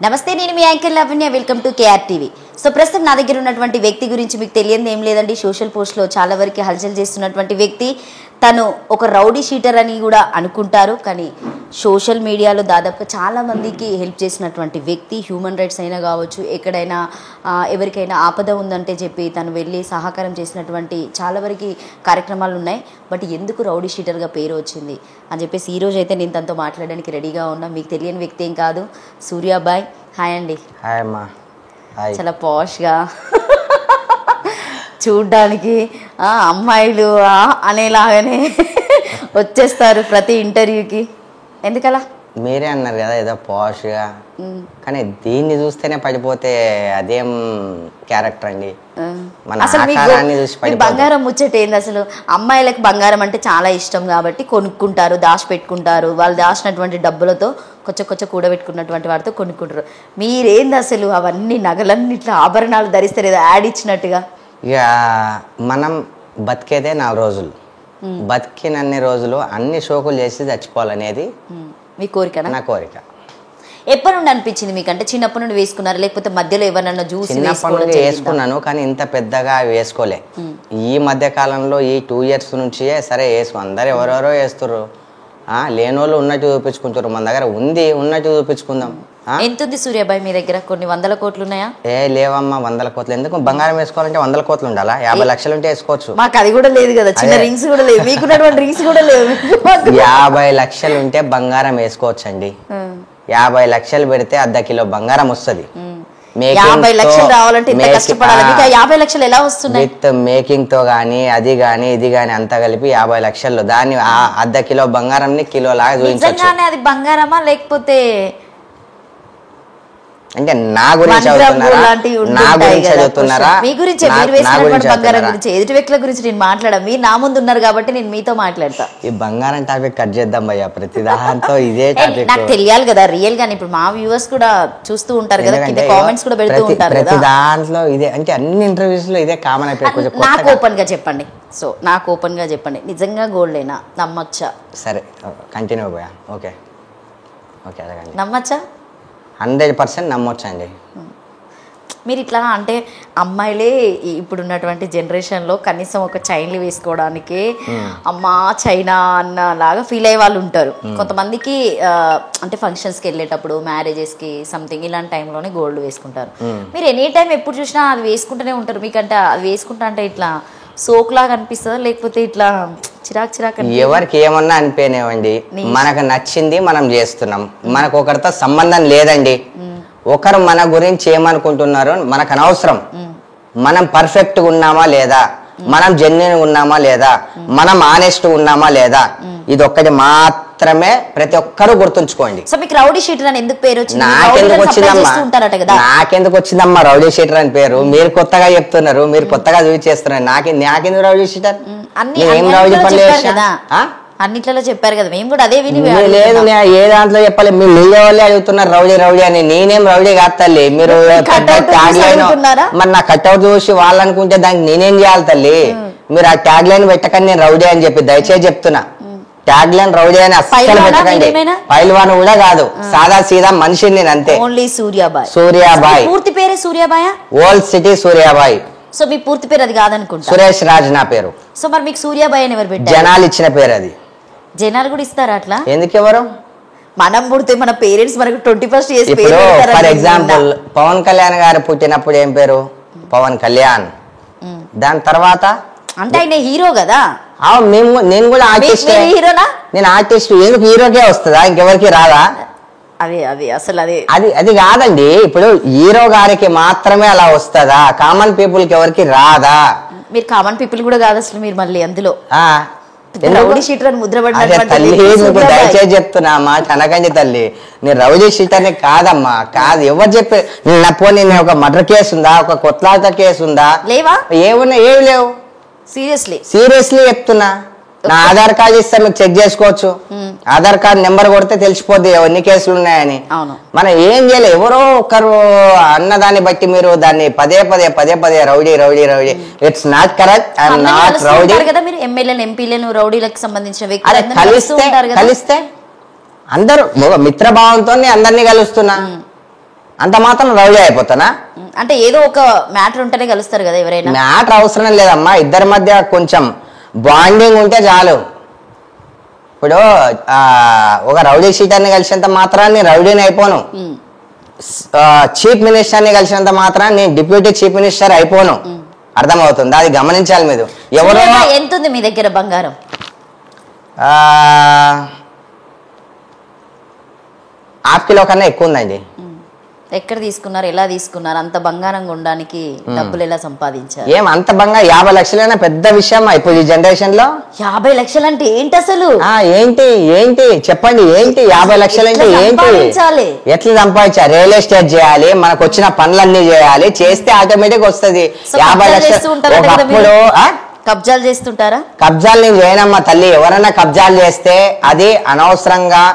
నమస్తే, నేను మీ anchor Lavanya. Welcome to K R TV. So ప్రస్తుతం నా దగ్గర ఉన్నటువంటి వ్యక్తి గురించి మీకు తెలియదు ఏం లేదండి. సోషల్ పోస్ట్లో చాలా వరకు హల్చల్ చేస్తున్నటువంటి వ్యక్తి. తను ఒక రౌడీ షీటర్ అని కూడా అనుకుంటారు, కానీ సోషల్ మీడియాలో దాదాపుగా చాలామందికి హెల్ప్ చేసినటువంటి వ్యక్తి. హ్యూమన్ రైట్స్ అయినా కావచ్చు, ఎక్కడైనా ఎవరికైనా ఆపద ఉందంటే చెప్పి తను వెళ్ళి సహకారం చేసినటువంటి చాలా వరకు కార్యక్రమాలు ఉన్నాయి. బట్ ఎందుకు రౌడీ షీటర్గా పేరు వచ్చింది అని చెప్పేసి ఈరోజు అయితే నేను తనతో మాట్లాడడానికి రెడీగా ఉన్నా. మీకు తెలియని వ్యక్తి ఏం కాదు, సూర్యాబాయ్. హాయ్ అండి. హాయ్ అమ్మా. చాలా పాష్గా చూడ్డానికి అమ్మాయిలు అనేలాగానే వచ్చేస్తారు ప్రతి ఇంటర్వ్యూకి. ఎందుకలా? మీరే అన్నారు కదా ఏదో పాష్గా, కానీ దీన్ని చూస్తేనే పడిపోతే అదేం క్యారెక్టర్ అండి. అసలు మీకు బంగారం ముచ్చట ఏంది? అసలు అమ్మాయిలకు బంగారం అంటే చాలా ఇష్టం కాబట్టి కొనుక్కుంటారు, దాచిపెట్టుకుంటారు. వాళ్ళు దాచినటువంటి డబ్బులతో కొంచెం కూడబెట్టుకున్నటువంటి వాటితో కొనుక్కుంటారు. మీరేంది అసలు అవన్నీ నగలన్నీ ఇట్లా ఆభరణాలు ధరిస్తారు ఏదో యాడ్ ఇచ్చినట్టుగా? ఇక మనం బతికేదే 4 రోజులు, బతికినన్ని రోజులు అన్ని షోకులు చేసి చచ్చిపోవాలనేది మీ కోరిక? నా కోరిక. ఎప్పటి నుండి అనిపించింది మీకు? అంటే చిన్నప్పటి నుండి వేసుకున్నారు లేకపోతే మధ్యలో ఎవరన్నా చూసి? చిన్నప్పటి నుండి వేసుకున్నాను, కానీ ఇంత పెద్దగా వేసుకోలే. ఈ మధ్య కాలంలో ఈ 2 years నుంచి సరే వేసుకో, అందరు ఎవరెవరో వేస్తుర్రు. లేనోళ్ళు ఉన్నట్టు చూపించుకుంటారు. మన దగ్గర ఉంది, ఉన్నట్టు చూపించుకుందాం. ఎంత ఉంది సూర్యాబాయ్ మీ దగ్గర? కొన్ని 100 కోట్లు ఉన్నాయా? లేవమ్మా, 100 కోట్లు ఎందుకు? బంగారం వేసుకోవాలంటే 100 కోట్లు ఉండాలా? 50 లక్షలు ఉంటే వేసుకోవచ్చు. మాకు అది కూడా లేదు కదా, చిన్న రింగ్స్ కూడా లేవు, మీకున్నటువంటి రింగ్స్ కూడా లేవు. 50 లక్షలు ఉంటే బంగారం వేసుకోవచ్చు అండి. 50 లక్షలు పెడితే 1/2 కిలో బంగారం వస్తుంది. 50 లక్షలు రావాలంటే ఇంత కష్టపడాలి. 50 లక్షలు ఎలా వస్తున్నాయి? విత్ మేకింగ్ తో గానీ అది గానీ ఇది గానీ అంతా కలిపి 50 లక్షలు. దాన్ని 1/2 కిలో బంగారం ని కిలో లాగా చూపించవచ్చు. అది బంగారమా లేకపోతే అంటే నా గురించి చదువుతున్నారా? మీ గురించి, మీరు వేసినటువంటి బంగారం గురించి, ఎదుటి వ్యక్తుల గురించి నేను మాట్లాడా. మీరు నా ముందు ఉన్నారు కాబట్టి నేను మీతో మాట్లాడతా. ఈ బంగారం టాపిక్ కట్ చేద్దాం భయ్యా, ప్రతి దాంతో ఇదే టాపిక్. నాకు తెలియాలి కదా రియల్ గా. ఇప్పుడు మా వ్యూవర్స్ కూడా చూస్తూ ఉంటారు కదా, కింద కామెంట్స్ కూడా పెడుతూ ఉంటారు కదా. ప్రతి దాంట్లో ఇదే, అంటే అన్ని ఇంటర్వ్యూస్ లో ఇదే కామన్ అయిపోయింది. నాకు ఓపెన్ గా చెప్పండి. సో నాకు ఓపెన్ గా చెప్పండి, నిజంగా గోల్డేనా? నమ్మచ్చా? సరే కంటిన్యూ భయ్యా. ఓకే ఓకే, అడగండి. నమ్మచ్చా? 100% నమ్మొచ్చండి. మీరు ఇట్లా అంటే అమ్మాయిలే ఇప్పుడున్నటువంటి జనరేషన్లో కనీసం ఒక చైన్లు వేసుకోవడానికి అమ్మా చైనా అన్న లాగా ఫీల్ అయ్యే వాళ్ళు ఉంటారు. కొంతమందికి అంటే ఫంక్షన్స్కి వెళ్ళేటప్పుడు, మ్యారేజెస్కి సంథింగ్ ఇలాంటి టైంలోనే గోల్డ్ వేసుకుంటారు. మీరు ఎనీ టైం ఎప్పుడు చూసినా అది వేసుకుంటూనే ఉంటారు. మీకంటే అది వేసుకుంటా అంటే ఇట్లా సోక్లాగా అనిపిస్తుందా లేకపోతే ఇట్లా చిరాకు? ఎవరికి ఏమన్నా అనిపోయినావండి, మనకు నచ్చింది మనం చేస్తున్నాం. మనకు ఒకరితో సంబంధం లేదండి. ఒకరు మన గురించి ఏమనుకుంటున్నారో మనకు అనవసరం. మనం పర్ఫెక్ట్ ఉన్నామా లేదా, మనం జెన్యూన్ ఉన్నామా లేదా, మనం ఆనెస్ట్ ఉన్నామా లేదా, ఇది ఒక్కటి మాత్రమే ప్రతి ఒక్కరూ గుర్తుంచుకోండి. సో మీకు రౌడీ షీటర్ అని ఎందుకు పేరు వచ్చింది? నాకెందుకు వచ్చిందమ్మా రౌడీ షీటర్ అని పేరు? మీరు కొత్తగా చెప్తున్నారు, మీరు కొత్తగా చూపించేస్తున్నారు. నాకెందుకు రౌడీ షీటర్? ఏం రౌడీ పని లేదా? అన్నిట్లలో చెప్పారు కదా, మేము కూడా అదే విని. లేదు, ఏ దాంట్లో చెప్పాలి? మీరు మీడియా వాళ్ళే అడుగుతున్నారు రౌడీ రౌడీ అని. నేనేం రౌడీ కాదు తల్లి. మీరు మరి నా కట్అవుట్ చూసి వాళ్ళు అనుకుంటే దానికి నేనేం చేయాలి తల్లి? మీరు ఆ ట్యాగ్ లైన్ పెట్టకండి నేను రౌడీ అని చెప్పి, దయచేసి చెప్తున్నా. ట్యాగ్ లైన్ రౌడీ అని అస్సలు పెట్టకండి. పైల్వాన్ కూడా కాదు, సాదా సీదా మనిషిని నేను, అంతే. ఓన్లీ సూర్యాబాయ్. సూర్యాబాయ్ పూర్తి పేరే సూర్యాబాయ్? Old city సూర్యాబాయ్. సో మీ పూర్తి పేరు అది కాదనుకుంటా? సురేష్ రాజ్ నా పేరు. సో మరి మీకు సూర్యాబాయ్ అని ఎవరు పెట్టారు? జనాలు ఇచ్చిన పేరు అది. జనాలు కూడా ఇస్తారా అట్లా? ఎందుకు ఎవరు? మనం పుడితే మన పేరెంట్స్ మనకు 21st years. For example Pavan Kalyan గారు పుట్టినప్పుడు ఏం పేరు? పవన్ కళ్యాణ్. దాని తర్వాత అంటే ఆయన హీరో కదా. నేను కూడా ఆర్టిస్ట్. హీరోనా? నేను ఆర్టిస్ట్. ఎందుకు హీరోకే వస్తుందా, ఇంకెవరికి రాదా? అసలు అది కాదండి. ఇప్పుడు హీరో గారికి మాత్రమే అలా వస్తుందా? కామన్ పీపుల్ కి ఎవరికి రాదా? మీరు కామన్ పీపుల్ కూడా కాదు అసలు. మీరు మళ్ళీ అందులో రౌడీ షీటర్ అని తల్లి దయచేసి చెప్తున్నా మాట అనకండి తల్లి. నేను రౌడీ షీటర్ అని కాదమ్మా, కాదు. ఎవరు చెప్పే? పోనీ ఒక మర్డర్ కేసు ఉందా, ఒక కొట్లాట కేసు ఉందా? లేవా? ఏమి లేవు. సీరియస్లీ చెప్తున్నా. నా ఆధార్ కార్డు ఇస్తే మీకు చెక్ చేసుకోవచ్చు. ఆధార్ కార్డు నెంబర్ కొడితే తెలిసిపోద్ది ఎన్ని కేసులు ఉన్నాయని. మనం ఏం చేయలేదు. ఎవరో ఒకరు అన్నదాన్ని బట్టి మీరు దాన్ని పదే పదే rowdy rowdy rowdy. It's not correct. I'm not rowdy. ఎమ్మెల్యేలు ఎంపీలను రౌడీలకు సంబంధించిన వ్యక్తులు కలిస్తే అందరూ మిత్రభావంతో అందరినీ కలుస్తున్నా. అంత మాత్రం రౌడీ అయిపోతానా? అంటే ఏదో ఒక మ్యాటర్ ఉంటేనే కలుస్తారు కదా ఎవరైనా. మ్యాటర్ అవసరం లేదమ్మా, ఇద్దరి మధ్య కొంచెం బాండింగ్ ఉంటే చాలు. ఇప్పుడు ఒక రౌడీ షీటర్ని కలిసినంత మాత్రాన్ని నేను రౌడీని అయిపోను, చీఫ్ మినిస్టర్ని కలిసినంత మాత్రాన్ని నేను డిప్యూటీ చీఫ్ మినిస్టర్ అయిపోను. అర్థమవుతుంది, అది గమనించాలి మీరు. ఎవరో ఎంత ఉంది మీ దగ్గర బంగారం? ½ కిలో కన్నా ఎక్కువ ఉందండి. ఎక్కడ తీసుకున్నారు, ఎలా తీసుకున్నారు? అంత బంగారం కొనడానికి డబ్బులు ఎలా సంపాదించారు? ఏం అంత బంగారం? 50 లక్షలైనా పెద్ద విషయమా ఇప్పుడు ఈ జనరేషన్ లో? 50 లక్షలు అంటే ఏంటి అసలు? ఏంటి చెప్పండి, ఏంటి 50 లక్షలు అంటే ఏంటి? ఎట్లా సంపాదించాలి? రియల్ ఎస్టేట్ చేయాలి, మనకు వచ్చిన పనులన్నీ చేయాలి, చేస్తే ఆటోమేటిక్ వస్తుంది. 50 లక్షలు ఒకప్పుడు కబ్జాలు చేస్తుంటారా? కబ్జాలు నేను చేయనమ్మా తల్లి. ఎవరైనా కబ్జాలు చేస్తే అది అనవసరంగా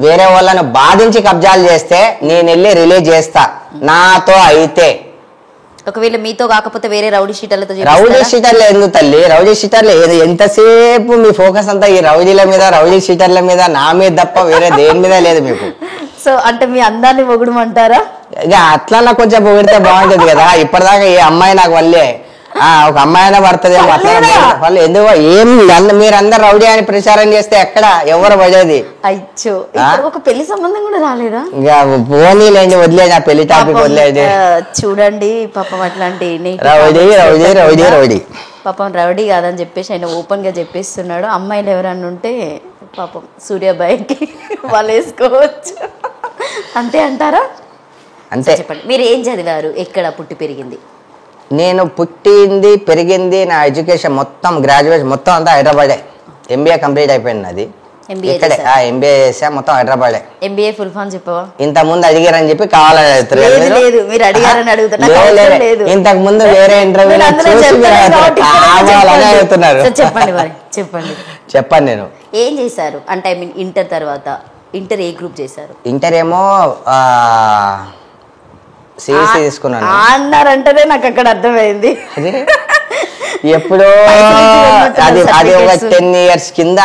వేరే వాళ్ళను బాధించి కబ్జాలు చేస్తే నేను వెళ్ళి రిలీజ్ చేస్తా, నాతో అయితే. ఒకవేళ మీతో కాకపోతే వేరే రౌడీ షీటర్లతో? రౌడీ షీటర్లు ఎందుకు తల్లి? రౌడీ షీటర్లు ఎంతసేపు మీ ఫోకస్ అంతా ఈ రౌడీల మీద, రౌడీ షీటర్ల మీద, నా మీద తప్ప వేరే దేని మీద లేదు మీకు. సో అంటే మీ అందాన్ని పొగడమంటారా? ఇక అట్లా కొంచెం పొగిడితే బాగుంటుంది కదా. ఇప్పటిదాకా ఏ అమ్మాయి నాకు వల్లే ఒక అమ్మాయి అయినా పడుతుంది వాళ్ళు ఎందుకు ఏం మీరందరు రౌడీ అని ప్రచారం చేస్తే ఎక్కడ ఎవరు పడేది? అయ్యో, ఒక పెళ్లి సంబంధం కూడా రాలేదా? ఇక పోనీలేండి, వదిలేదు ఆ పెళ్లి టాపిక్ వదిలేదు. చూడండి పాపం అట్లాంటి రౌడీ రౌడీ రౌడీ రౌడీ పాపం రౌడీ కాదని చెప్పేసి ఆయన ఓపెన్ గా చెప్పేస్తున్నాడు. అమ్మాయిలు ఎవరన్నా ఉంటే పాపం సూర్యాబాయికి వాళ్ళు వేసుకోవచ్చు, అంతే అంటారా? అంతే. చెప్పండి, మీరు ఏం చదివారు, ఎక్కడ పుట్టి పెరిగింది? నేను పుట్టింది పెరిగింది నా ఎడ్యుకేషన్ మొత్తం గ్రాడ్యుయేషన్ మొత్తం అంతా హైదరాబాదే. ఎంబీఏ కంప్లీట్ అయిపోయింది అది ఇక్కడే. ఎంబీఏ చేసా మొత్తం హైదరాబాదే. ఎంబీఏ ఫుల్ ఫామ్ చెప్పవా? ఇంత ముందు అడిగారని చెప్పి కావాలని అడుగుతారు. ఇంతకు ముందు వేరే ఇంటర్వ్యూ కావాలని అడుగుతున్నారు. చెప్పండి. నేను ఏం చేశారు అంటే ఐ మీన్ ఇంటర్ తర్వాత? ఇంటర్ ఏ గ్రూప్ చేశారు? ఇంటర్ ఏమో సిఎస్సి తీసుకున్నాను అన్నారంటేనే నాకు అక్కడ అర్థమైంది. ఎప్పుడో అది ఒక 10 years కింద.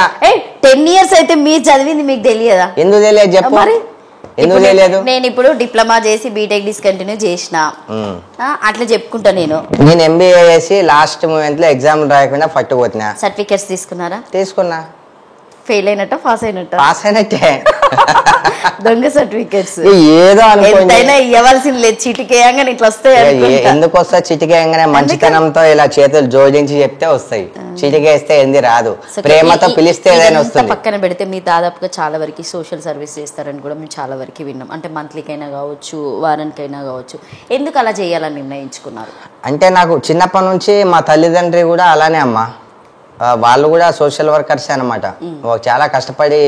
10 years అయితే మీరు చదివింది మీకు తెలియదా? ఎందుకు తెలియదు చెప్పు. ఎందుకు తెలియదు? నేను ఇప్పుడు డిప్లొమా చేసి బీటెక్ డిస్కంటిన్యూ చేసిన, అట్లా చెప్పుకుంటా. నేను ఎంబీఏ చేసి లాస్ట్ మూమెంట్ లో ఎగ్జామ్ రాయకుండా పట్టుకుపోతున్నా. సర్టిఫికెట్స్ తీసుకున్నారా? తీసుకున్నా. ఫెయిల్ అయినట్ట పాస్ అయినట్ట? పాస్ అయినట్టే. దొంగ సర్టిఫికెట్స్ ఏదో ఎంతైనా ఇవ్వాల్సింది లేదు, చిటికేయంగానే ఇట్లా వస్తాయి. ఎందుకు వస్తాయి? చిటికేయంగానే మంచితనంతో ఇలా చేతులు జోడించి చెప్తే వస్తాయి, చిటికేస్తే ఏంది రాదు. ప్రేమతో పిలిస్తే ఏదైనా వస్తుంది. పక్కన పెడితే మీ దాదాపుగా చాలా వరకు సోషల్ సర్వీస్ చేస్తారని కూడా మేము చాలా వరకు విన్నాం. అంటే మంత్లీకైనా కావచ్చు, వారానికైనా కావచ్చు. ఎందుకు అలా చేయాలని నిర్ణయించుకున్నారు? అంటే నాకు చిన్నప్పటి నుంచి మా తల్లిదండ్రి కూడా అలానే అమ్మా, వాళ్ళు కూడా సోషల్ వర్కర్సే అనమాట. చాలా కష్టపడి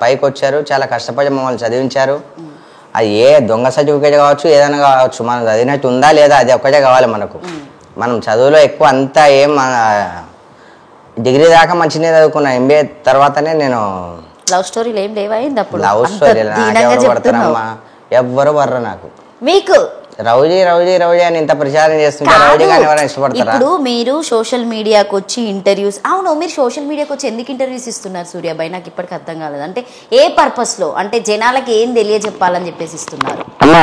పైకి వచ్చారు, చాలా కష్టపడి మమ్మల్ని చదివించారు. అది ఏ దొంగ సర్టిఫికేట్ కావచ్చు, ఏదైనా కావచ్చు, మనం చదివినట్టు ఉందా లేదా అది ఒక్కటే కావాలి మనకు. మనం చదువులో ఎక్కువ అంతా ఏం డిగ్రీ దాకా మంచిగా చదువుకున్నా. ఎంబీఏ తర్వాతనే నేను లవ్ స్టోరీలు ఏం లేవా? లవ్ స్టోరీలు పడతానమ్మా, ఎవ్వరు వర్ర నాకు. మీకు రౌడీ రౌడీ రౌడీ అని ఇంత ప్రచారం చేస్తుంటే రౌడీ కానీ ఎవరైనా ఇష్టపడతారా? ఇప్పుడు మీరు సోషల్ మీడియాకి వచ్చి ఇంటర్వ్యూస్, అవును మీరు సోషల్ మీడియాకి వచ్చి ఎందుకు ఇంటర్వ్యూస్ ఇస్తున్నారు సూర్యాబాయ్? నాకు ఇప్పటికి అర్థం కాలేదు. అంటే ఏ పర్పస్ లో, అంటే జనాలకి ఏం తెలియజెప్పాలని చెప్పేసి ఇస్తున్నారు? అమ్మా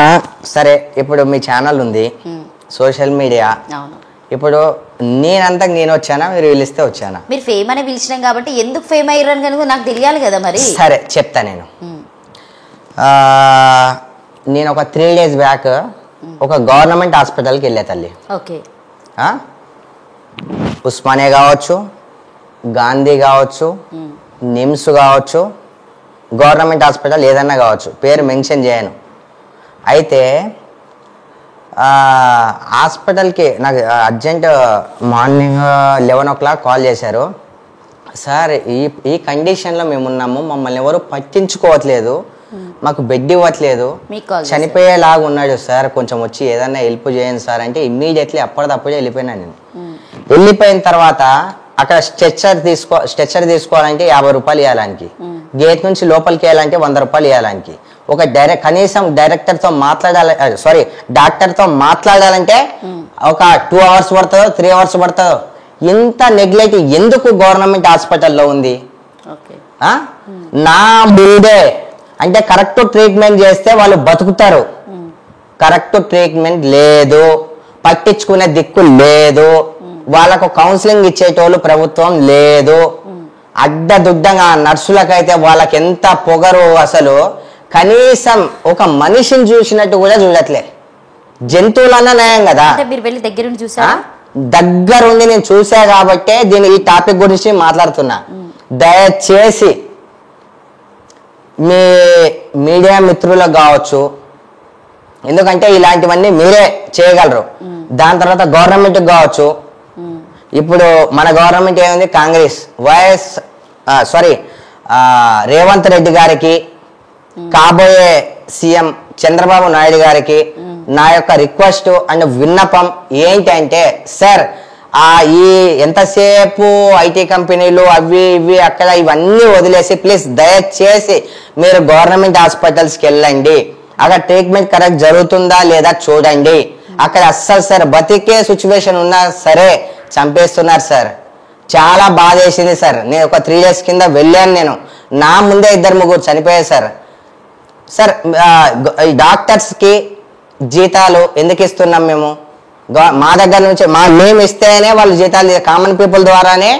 సరే, ఇప్పుడు మీ ఛానల్ ఉంది, సోషల్ మీడియా. అవును. ఇప్పుడు నేను వచ్చానా, మీరు పిలిస్తే వచ్చానా? మీరు ఫేమ్ అని పిలిచినాం కాబట్టి ఎందుకు ఫేమ్ అయ్యారని కనుక నాకు తెలియాలి కదా మరి. సరే చెప్తా. నేను ఒక 3 days బ్యాక్ ఒక గవర్నమెంట్ హాస్పిటల్కి వెళ్ళే తల్లి. ఓకే. ఉస్మానియా కావచ్చు, గాంధీ కావచ్చు, నిమ్స్ కావచ్చు, గవర్నమెంట్ హాస్పిటల్ ఏదన్నా కావచ్చు, పేరు మెన్షన్ చేయను. అయితే హాస్పిటల్కి నాకు అర్జెంట్ మార్నింగ్ 11 o'clock కాల్ చేశారు. సార్ ఈ కండిషన్లో మేము ఉన్నాము, మమ్మల్ని ఎవరు పట్టించుకోవట్లేదు, మాకు బెడ్ ఇవ్వట్లేదు, చనిపోయేలాగా ఉన్నాడు సార్, కొంచెం వచ్చి ఏదన్నా హెల్ప్ చేయండి సార్ అంటే ఇమ్మీడియట్లీ అప్పటిదప్పుడే వెళ్ళిపోయినా నేను. వెళ్ళిపోయిన తర్వాత అక్కడ స్ట్రెచ్చర్ తీసుకోవాలంటే 50 రూపాయలు ఇవ్వాలానికి, గేట్ నుంచి లోపలికి వెళ్ళాలంటే 100 రూపాయలు ఇవ్వాలానికి, ఒక కనీసం డాక్టర్తో మాట్లాడాలంటే ఒక 2 hours పడుతుందో 3 hours పడుతుందో. ఇంత నెగ్లెక్ట్ ఎందుకు గవర్నమెంట్ హాస్పిటల్లో ఉంది? నా ముందే అంటే కరెక్ట్ ట్రీట్మెంట్ చేస్తే వాళ్ళు బతుకుతారు, కరెక్ట్ ట్రీట్మెంట్ లేదు, పట్టించుకునే దిక్కు లేదు, వాళ్ళకు కౌన్సిలింగ్ ఇచ్చేటోళ్ళు ప్రభుత్వం లేదు. అడ్డదుడ్డంగా నర్సులకైతే వాళ్ళకి ఎంత పొగరు, అసలు కనీసం ఒక మనిషిని చూసినట్టు కూడా చూడట్లే. జంతువులన్నా నయం కదా. మీరు వెళ్ళి దగ్గరుండి చూసారా? దగ్గరుండి నేను చూసా కాబట్టే ఈ టాపిక్ గురించి మాట్లాడుతున్నా. దయచేసి మీ మీడియా మిత్రులకు కావచ్చు, ఎందుకంటే ఇలాంటివన్నీ మీరే చేయగలరు. దాని తర్వాత గవర్నమెంట్కి కావచ్చు. ఇప్పుడు మన గవర్నమెంట్ ఏముంది, కాంగ్రెస్ రేవంత్ రెడ్డి గారికి, కాబోయే సీఎం చంద్రబాబు నాయుడు గారికి నా యొక్క రిక్వెస్ట్ అండ్ విన్నపం ఏంటంటే, సార్ ఈ ఎంతసేపు ఐటీ కంపెనీలు అవి ఇవి అక్కడ ఇవన్నీ వదిలేసి ప్లీజ్ దయచేసి మీరు గవర్నమెంట్ హాస్పిటల్స్కి వెళ్ళండి. అక్కడ ట్రీట్మెంట్ కరెక్ట్ జరుగుతుందా లేదా చూడండి. అక్కడ అస్సలు సార్ బతికే సిచ్యువేషన్ ఉన్నా సరే చంపేస్తున్నారు సార్. చాలా బాధ వేసింది సార్. నేను ఒక 3 days కింద వెళ్ళాను. నేను నా ముందే 2-3 చనిపోయారు సార్. సార్ ఈ డాక్టర్స్కి జీతాలు ఎందుకు ఇస్తున్నాం మేము? మా దగ్గర నుంచి మేము ఇస్తేనే వాళ్ళు జీతాలు, కామన్ పీపుల్ ద్వారానే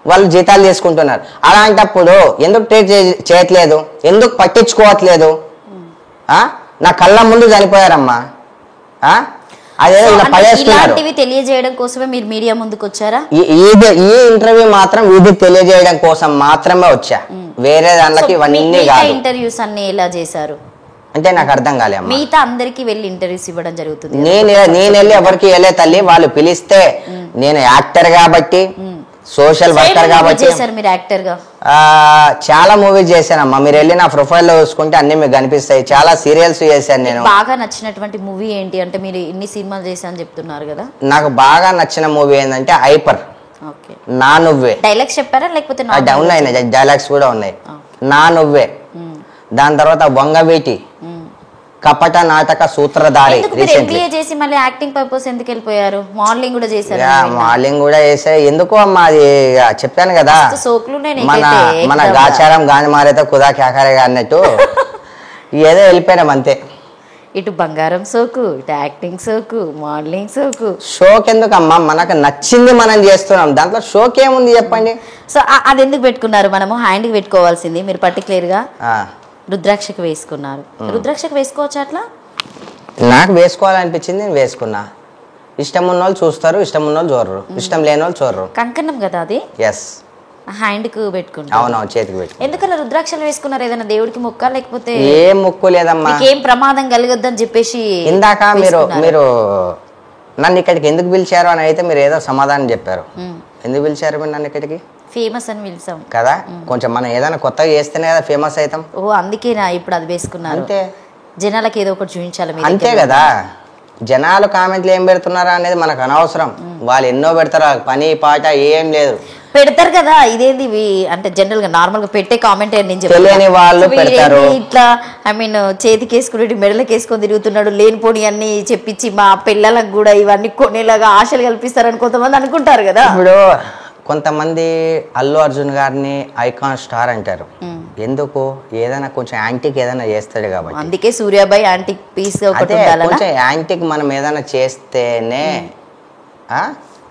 వాళ్ళు జీతాలు తీసుకుంటున్నారు. అలాంటప్పుడు ఎందుకు ట్రీట్ చేయట్లేదు, ఎందుకు పట్టించుకోవట్లేదు? నా కళ్ళ ముందు చనిపోయారమ్మా. అదే ఇలాంటివి తెలియజేయడం కోసమే మీరు మీడియా ముందుకు వచ్చారా? ఈ ఇంటర్వ్యూ మాత్రం ఇది తెలియజేయడం కోసం మాత్రమే వచ్చా, వేరే దానికి ఇవన్నీ కాదు. ఇంటర్వ్యూస్ అన్ని ఎలా చేశారు అంటే నాకు అర్థం కాలే. మిగతా అందరికి వెళ్ళి ఇంటర్వ్యూస్ ఇవ్వడం జరుగుతుంది. నేను వెళ్ళి ఎవరికి వెళ్ళే తల్లి, వాళ్ళు పిలిస్తే నేను యాక్టర్ కాబట్టి, సోషల్ వర్కర్ కాబట్టి. మీరు యాక్టర్ గా చాలా మూవీస్ చేశానమ్మా. మీరు వెళ్ళి నా ప్రొఫైల్ లో చూసుకుంటే అన్ని మీకు కనిపిస్తాయి. చాలా సీరియల్స్ చేశాను నేను. బాగా నచ్చినటువంటి మూవీ ఏంటి అంటే, మీరు ఇన్ని సినిమాలు చేశాను చెప్తున్నారు కదా, నాకు బాగా నచ్చిన మూవీ ఏంటంటే హైపర్. నా నువ్వే. డైలాగ్స్ చెప్పారా లేకపోతే? ఉన్నాయి, డైలాగ్స్ కూడా ఉన్నాయి. నా నువ్వే. దాని తర్వాత వంగవీటి, కపట నాటక సూత్రధారి. చేసి మళ్ళీ యాక్టింగ్ పర్పస్ ఎందుకు వెళ్ళిపోయారు? మోడలింగ్ కూడా చేశారు. మోడలింగ్ కూడా చేసే ఎందుకు అమ్మా, అది చెప్పాను కదా, మన గాచారం గాని మారైతే కుదా కేకరేగా అన్నట్టు ఏదో వెళ్ళిపోయినాం అంతే. ఇటు బంగారం సోకు, ఇటు యాక్టింగ్ సోకు, మోడలింగ్ సోకు. షోక్ ఎందుకు అమ్మా, మనకు నచ్చింది మనం చేస్తున్నాం, దాంట్లో షోక్ ఏముంది చెప్పండి. సో అది ఎందుకు పెట్టుకున్నారు? మనము హ్యాండ్కి పెట్టుకోవాల్సింది, మీరు పర్టికులర్ గా రుద్రాక్షకు వేసుకున్నారు. రుద్రాక్షకు వేసుకోవచ్చు అట్లా? నాకు వేసుకోవాలనిపించింది, నేను వేసుకున్నా. ఇష్టం ఉన్న వాళ్ళు చూస్తారు, ఇష్టం ఉన్న వాళ్ళు చూడరు, ఇష్టం లేని వాళ్ళు చూడరు. కంకణం కదా అది? ఎస్. హ్యాండ్ కు పెట్టుకుంటారు. అవునవును, చేతికి పెట్టుకుంటారు. ఎందుకలా రుద్రాక్షలు వేసుకున్నారు? ఏదైనా దేవుడికి మొక్క లేకపోతే? ఏం మొక్కు లేదమ్మా, ఏం ప్రమాదం కలగొద్దని చెప్పేసి. ఇందాక మీరు నన్ను ఇక్కడికి ఎందుకు పిలిచారు అని అయితే మీరు ఏదో సమాధానం చెప్పారు. ఎందుకు పిలిచారు మీరు నన్ను ఇక్కడికి? ఫేమస్ అని పిలిచాం కదా, కొంచెం మనం ఏదైనా కొత్తగా చేస్తేనే కదా ఫేమస్ అవుతాం. ఓ అందుకేనా ఇప్పుడు అది వేసుకున్నారు? అంతే, జనాలకు ఏదో ఒకటి చూపించాలి. అంతే కదా. జనాలు కామెంట్లు ఏం పెడుతున్నారా అనేది మనకు అనవసరం. వాళ్ళు ఎన్నో పెడతారు, పని పాట ఏం లేదు, పెడతారు కదా. ఇదేంది అంటే జనరల్ గా నార్మల్ గా పెట్టే కామెంట్ నేను తెలియని వాళ్ళు పెడతారు. ఇట్లా ఐ మీన్ చేతికి వేసుకుని మెడలకు వేసుకొని తిరుగుతున్నాడు, లేనిపోని అన్ని చెప్పించి మా పిల్లలకు కూడా ఇవన్నీ కొనేలాగా ఆశలు కల్పిస్తారని కొంతమంది అనుకుంటారు కదా. ఇప్పుడు కొంతమంది అల్లు అర్జున్ గారిని ఐకాన్ స్టార్ అంటారు. ఎందుకు? ఏదైనా కొంచెం యాంటిక్ ఏదైనా చేస్తాడు కాబట్టి. అందుకే సూర్యాబాయ్ యాంటిక్ పీస్ కొంచెం యాంటిక్ మనం ఏదైనా చేస్తేనే.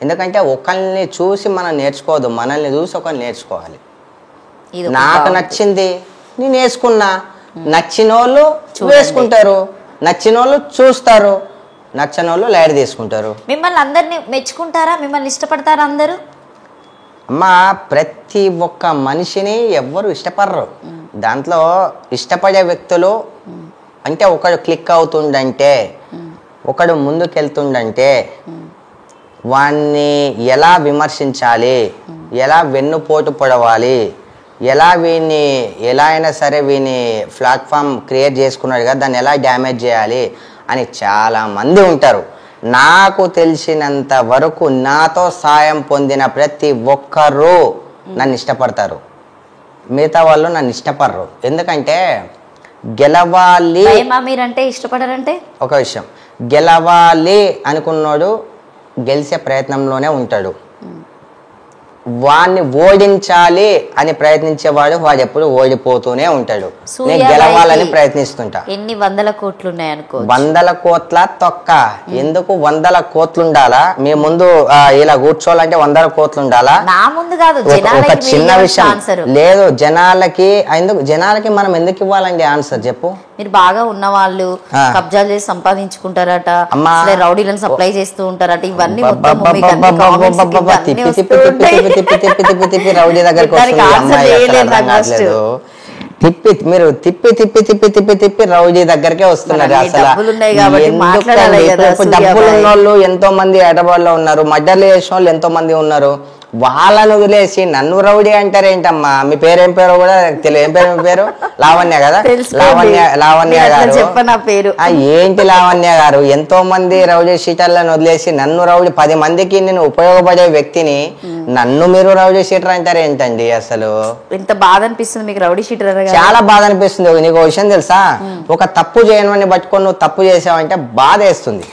ఎందుకంటే ఒకరిని చూసి మనం నేర్చుకోవద్దు, మనల్ని చూసి ఒకరిని నేర్చుకోవాలి. నాకు నచ్చింది నేను వేసుకున్నా, నచ్చిన వాళ్ళు వేసుకుంటారు, నచ్చిన వాళ్ళు చూస్తారు, నచ్చని వాళ్ళు లైట్ తీసుకుంటారు. మిమ్మల్ని అందరినీ మెచ్చుకుంటారా? మిమ్మల్ని ఇష్టపడతారా అందరూ? అమ్మా, ప్రతి ఒక్క మనిషిని ఎవ్వరు ఇష్టపడరు. దాంట్లో ఇష్టపడే వ్యక్తులు అంటే ఒకడు క్లిక్ అవుతుండంటే, ఒకడు ముందుకెళ్తుండంటే వాణ్ణి ఎలా విమర్శించాలి, ఎలా వెన్నుపోటు పొడవాలి, ఎలా అయినా సరే వీని ప్లాట్ఫామ్ క్రియేట్ చేసుకున్నాడు కదా, దాన్ని ఎలా డ్యామేజ్ చేయాలి అని చాలామంది ఉంటారు. నాకు తెలిసినంత వరకు నాతో సాయం పొందిన ప్రతి ఒక్కరూ నన్ను ఇష్టపడతారు, మిగతా వాళ్ళు నన్ను ఇష్టపడరు. ఎందుకంటే గెలవాలి మీరంటే ఇష్టపడరంటే ఒక విషయం, గెలవాలి అనుకున్నాడు గెలిచే ప్రయత్నంలోనే ఉంటాడు. వాడిని ఓడించాలి అని ప్రయత్నించేవాడు వాడు ఎప్పుడు ఓడిపోతూనే ఉంటాడు. నేను సూర్యాబాయికి గెలవాలని ప్రయత్నిస్తుంటా. ఎన్ని వందల కోట్లు ఉన్నాయి అనుకో. 100 కోట్ల తొక్క ఎందుకు 100 కోట్లు ఉండాలా? మీ ముందు ఇలా కూర్చోవాలంటే 100 కోట్లు ఉండాలా? నా ముందు కాదు, ఒక చిన్న విషయం లేదు జనాలకి. ఎందుకు జనాలకి మనం ఎందుకు ఇవ్వాలండి ఆన్సర్ చెప్పు. మీరు బాగా ఉన్న వాళ్ళు కబ్జాలు చేసి సంపాదించుకుంటారట, రౌడీలను సప్లై చేస్తూ ఉంటారట, ఇవన్నీ తిప్పి రౌడీ దగ్గరకు తిప్పి మీరు తిప్పి రౌడీ దగ్గరకే వస్తున్నారు. అసలు డబ్బులు ఉన్న వాళ్ళు ఎంతో మంది హైదరాబాద్ లో ఉన్నారు, మర్డర్లు చేసిన వాళ్ళు ఎంతో మంది ఉన్నారు. వాళ్ళను వదిలేసి నన్ను రౌడీ అంటారేంటమ్మా? మీ పేరేం పేరు కూడా తెలియదు. ఏం పేరు? లావణ్య కదా? లావణ్య గారు ఏంటి? లావణ్య గారు ఎంతో మంది రౌడీ షీటర్లను వదిలేసి నన్ను రౌడీ 10 మందికి నేను ఉపయోగపడే వ్యక్తిని నన్ను మీరు రౌడీ షీటర్ అంటారు ఏంటండి? అసలు ఎంత బాధ అనిపిస్తుంది మీకు రౌడీ షీటర్? చాలా బాధ అనిపిస్తుంది. నీకు విషయం తెలుసా? ఒక తప్పు చేయని పట్టుకొని నువ్వు తప్పు చేసావంటే బాధ వేస్తుంది.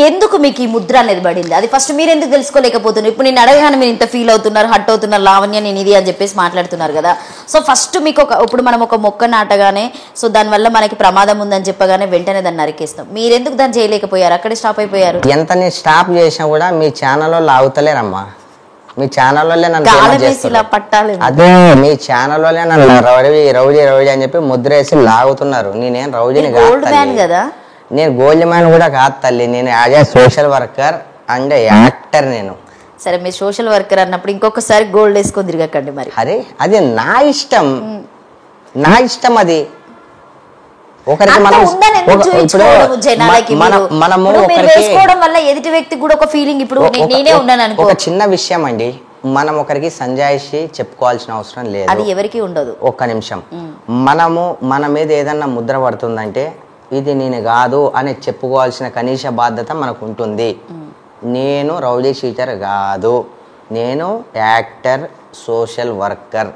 ఎందుకు మీకు ఈ ముద్ర అనేది పడింది? అది ఫస్ట్ మీరు ఎందుకు తెలుసుకోలేకపోతున్నారు? ఇప్పుడు నేను అడగగానే మీరు ఇంత ఫీల్ అవుతున్నారు, హట్ అవుతున్నారు, లావణ్య నేను ఇది అని చెప్పేసి మాట్లాడుతున్నారు కదా. సో ఫస్ట్ మీకు ఇప్పుడు మనం ఒక మొక్క నాటగానే సో దానివల్ల మనకి ప్రమాదం ఉందని చెప్పగానే వెంటనే దాన్ని నరికేస్తాం. మీరెందుకు దాన్ని చేయలేకపోయారు? అక్కడే స్టాప్ అయిపోయారు. ఎంత నేను స్టాప్ చేసినా కూడా మీ ఛానల్లో లాగుతలేరమ్మా. మీ ఛానల్లో పట్టాలి. అదే మీ ఛానల్లో నన్ను రౌడీ అని చెప్పి ముద్ర వేసి లాగుతున్నారు. నేనేం రౌడీని కదా, నేను గోల్డ్ మ్యాన్ కూడా కాదు తల్లి. నేను as a social worker and actor. నేను సరే మీరు సోషల్ వర్కర్ అన్నప్పుడు ఇంకొకసారి గోల్డ్ వేసుకొని తిరగకండి మరి. అరే అది నా ఇష్టం, నా ఇష్టం. అది ఒకరికి మనము వేసుకోవడం వల్ల ఎదుటి వ్యక్తికి కూడా ఒక ఫీలింగ్. ఇప్పుడు నేనే ఉన్నాను అనుకో, ఒక చిన్న విషయం అండి, మనం ఒకరికి సంజాయిషి చెప్పుకోవాల్సిన అవసరం లేదు. అది ఎవరికి ఉండదు. ఒక్క నిమిషం. మన మీద ఏదన్నా ముద్ర పడుతుందంటే ఇది నేను కాదు అని చెప్పుకోవాల్సిన కనీస బాధ్యత మనకు ఉంటుంది. నేను రౌడీ షీటర్ కాదు, నేను యాక్టర్, సోషల్ వర్కర్.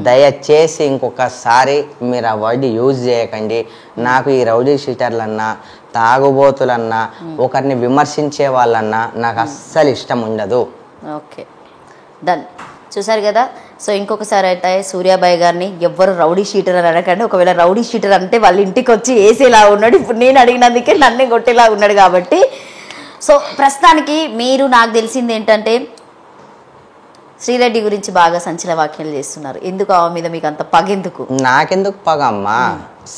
దయచేసి ఇంకొకసారి మీరు ఆ వర్డ్ యూజ్ చేయకండి. నాకు ఈ రౌడీ షీటర్లన్నా, తాగుబోతులన్నా, ఒకరిని విమర్శించే వాళ్ళన్నా నాకు అస్సలు ఇష్టం ఉండదు. Okay done. చూసారు కదా. సో ఇంకొకసారి అయితే సూర్యాబాయి గారిని ఎవ్వరు రౌడీ షీటర్ అని అనకండి. ఒకవేళ రౌడీ షీటర్ అంటే వాళ్ళ ఇంటికి వచ్చి వేసేలా ఉన్నాడు. ఇప్పుడు నేను అడిగినందుకే నన్నే కొట్టేలా ఉన్నాడు కాబట్టి. సో ప్రస్తుతానికి మీరు నాకు తెలిసింది ఏంటంటే శ్రీరెడ్డి గురించి బాగా సంచలన వ్యాఖ్యలు చేస్తున్నారు. ఎందుకు ఆమె మీద మీకు అంత పగెందుకు? నాకెందుకు పగ అమ్మా?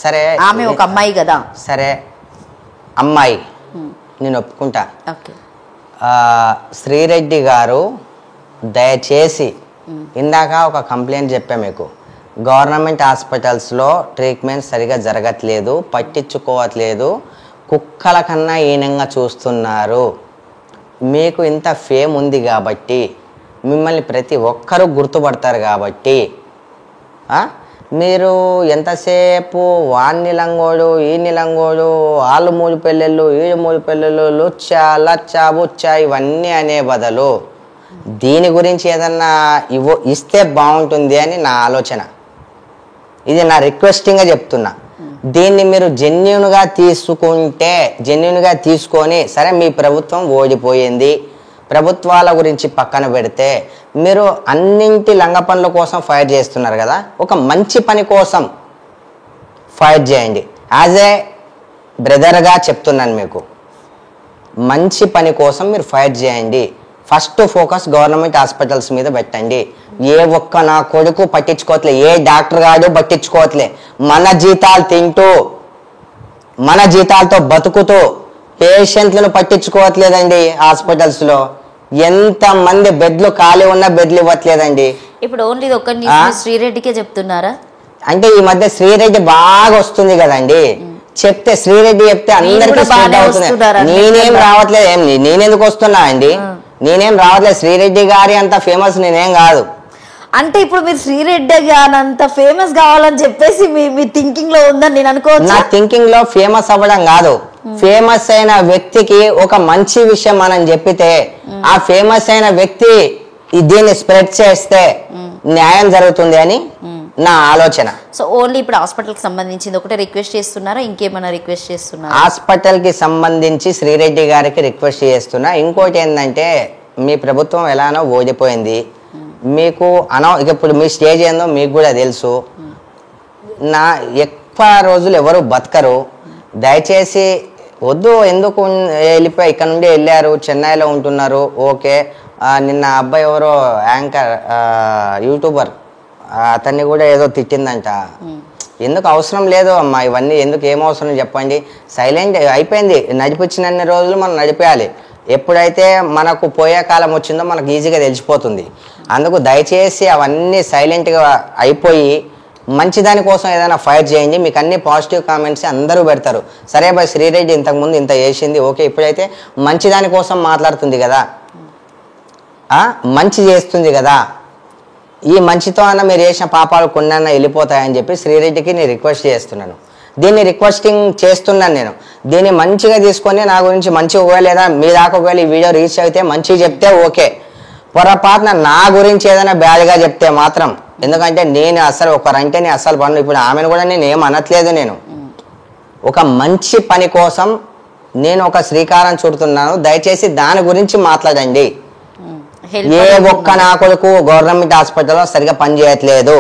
సరే ఆమె ఒక అమ్మాయి కదా. సరే అమ్మాయి నేను ఒప్పుకుంటా. ఓకే శ్రీరెడ్డి గారు దయచేసి, ఇందాక ఒక కంప్లైంట్ చెప్పా మీకు, గవర్నమెంట్ హాస్పిటల్స్లో ట్రీట్మెంట్ సరిగా జరగట్లేదు, పట్టించుకోవట్లేదు, కుక్కల కన్నా హీనంగా చూస్తున్నారు. మీకు ఇంత ఫేమ్ ఉంది కాబట్టి, మిమ్మల్ని ప్రతి ఒక్కరూ గుర్తుపడతారు కాబట్టి మీరు ఎంతసేపు వాణ్ణి లంగోడు, ఈయన్ని లంగోడు, వాళ్ళు 3 పెళ్ళిళ్ళు, ఈడు 3 పెళ్ళిళ్ళు, లుచ్చా లచ్చా బుచ్చా ఇవన్నీ అనే బదులు దీని గురించి ఏదన్నా ఇస్తే బాగుంటుంది అని నా ఆలోచన. ఇది నా రిక్వెస్టింగ్గా చెప్తున్నా. దీన్ని మీరు జెన్యూన్గా తీసుకొని సరే మీ ప్రభుత్వం ఓడిపోయింది, ప్రభుత్వాల గురించి పక్కన పెడితే మీరు అన్నింటి లంగ పనుల కోసం ఫైట్ చేస్తున్నారు కదా, ఒక మంచి పని కోసం ఫైట్ చేయండి. యాజ్ ఏ బ్రదర్గా చెప్తున్నాను మీకు, మంచి పని కోసం మీరు ఫైట్ చేయండి. ఫస్ట్ ఫోకస్ గవర్నమెంట్ హాస్పిటల్స్ మీద పెట్టండి. ఏ ఒక్క నా కొడుకు పట్టించుకోవట్లే, ఏ డాక్టర్ గారు పట్టించుకోవట్లే. మన జీతాలు తింటూ, మన జీతాలతో బతుకుతూ పేషెంట్లను పట్టించుకోవట్లేదండి. హాస్పిటల్స్లో ఎంతమంది బెడ్లు ఖాళీ ఉన్న బెడ్లు ఇవ్వట్లేదండి. ఇప్పుడు ఓన్లీ ఒక్క శ్రీరెడ్డికే చెప్తున్నారా? అంటే ఈ మధ్య శ్రీరెడ్డి బాగా వస్తుంది కదండి. చెప్తే శ్రీరెడ్డి చెప్తే అందరికీ స్ప్రెడ్ అవుతుంది. నేనేం రావట్లేదు. నేనెందుకు వస్తున్నా అండి? నేనేం రావట్లేదు. శ్రీరెడ్డి గారి అంత ఫేమస్ నేనేం కాదు. అంటే ఇప్పుడు మీరు శ్రీరెడ్డి గారంత ఫేమస్ కావాలని చెప్పేసి మీ థింకింగ్ లో ఉందని నేను అనుకోవచ్చు. నా థింకింగ్ లో ఫేమస్ అవ్వడం కాదు, ఫేమస్ అయిన వ్యక్తికి ఒక మంచి విషయం మనం చెప్పితే ఆ ఫేమస్ అయిన వ్యక్తి దీన్ని స్ప్రెడ్ చేస్తే న్యాయం జరుగుతుంది అని నా ఆలోచన. సో ఓన్లీ ఇప్పుడు హాస్పిటల్ కి సంబంధించింది ఒకటే రిక్వెస్ట్ చేస్తున్నారా, ఇంకేమైనా రిక్వెస్ట్ చేస్తున్నారా? హాస్పిటల్ కి సంబంధించి శ్రీరెడ్డి గారికి రిక్వెస్ట్ చేస్తున్నా. ఇంకోటి ఏంటంటే, మీ ప్రభుత్వం ఎలానో ఓడిపోయింది, మీకు ఇప్పుడు మీ స్టేజ్ ఏందో మీకు కూడా తెలుసు. నా ఎక్కువ రోజులు ఎవరు బతకరు. దయచేసి వద్దు. ఎందుకు వెళ్ళిపోయి ఇక్కడ నుండి వెళ్ళారు, చెన్నైలో ఉంటున్నారు, ఓకే. నిన్న అబ్బాయి ఎవరో యాంకర్ యూట్యూబర్ అతన్ని కూడా ఏదో తిట్టిందంట. ఎందుకు అవసరం లేదు అమ్మా ఇవన్నీ, ఎందుకు ఏం అవసరం చెప్పండి. సైలెంట్ అయిపోయింది. నడిపించినన్ని రోజులు మనం నడిపేయాలి. ఎప్పుడైతే మనకు పోయే కాలం వచ్చిందో మనకు ఈజీగా తెలిసిపోతుంది. అందుకు దయచేసి అవన్నీ సైలెంట్గా అయిపోయి మంచి దానికోసం ఏదైనా ఫైట్ చేయండి. మీకు అన్ని పాజిటివ్ కామెంట్స్ అందరూ పెడతారు. సరే బాయ్ శ్రీరెడ్డి ఇంతకుముందు ఇంత చేసింది, ఓకే. ఇప్పుడైతే మంచి దానికోసం మాట్లాడుతుంది కదా, మంచి చేస్తుంది కదా, ఈ మంచితో అన్న మీరు చేసిన పాపాలు కొన్న వెళ్ళిపోతాయని చెప్పి శ్రీరెడ్డికి నేను రిక్వెస్ట్ చేస్తున్నాను. దీన్ని రిక్వెస్టింగ్ చేస్తున్నాను నేను. దీన్ని మంచిగా తీసుకొని నా గురించి మంచి ఒకవేళ లేదా మీ దాకా ఒకవేళ ఈ వీడియో రీచ్ అయితే మంచిగా చెప్తే ఓకే. పొరపాటున నా గురించి ఏదైనా బ్యాడ్గా చెప్తే మాత్రం, ఎందుకంటే నేను అసలు ఒకరంటే నేను అసలు పన్ను. ఇప్పుడు ఆమెను కూడా నేను ఏం అనట్లేదు. నేను ఒక మంచి పని కోసం నేను ఒక శ్రీకారం చుడుతున్నాను. దయచేసి దాని గురించి మాట్లాడండి. ఏ ఒక్క నా కొడుకు గవర్నమెంట్ హాస్పిటల్లో సరిగా పనిచేయట్లేదు.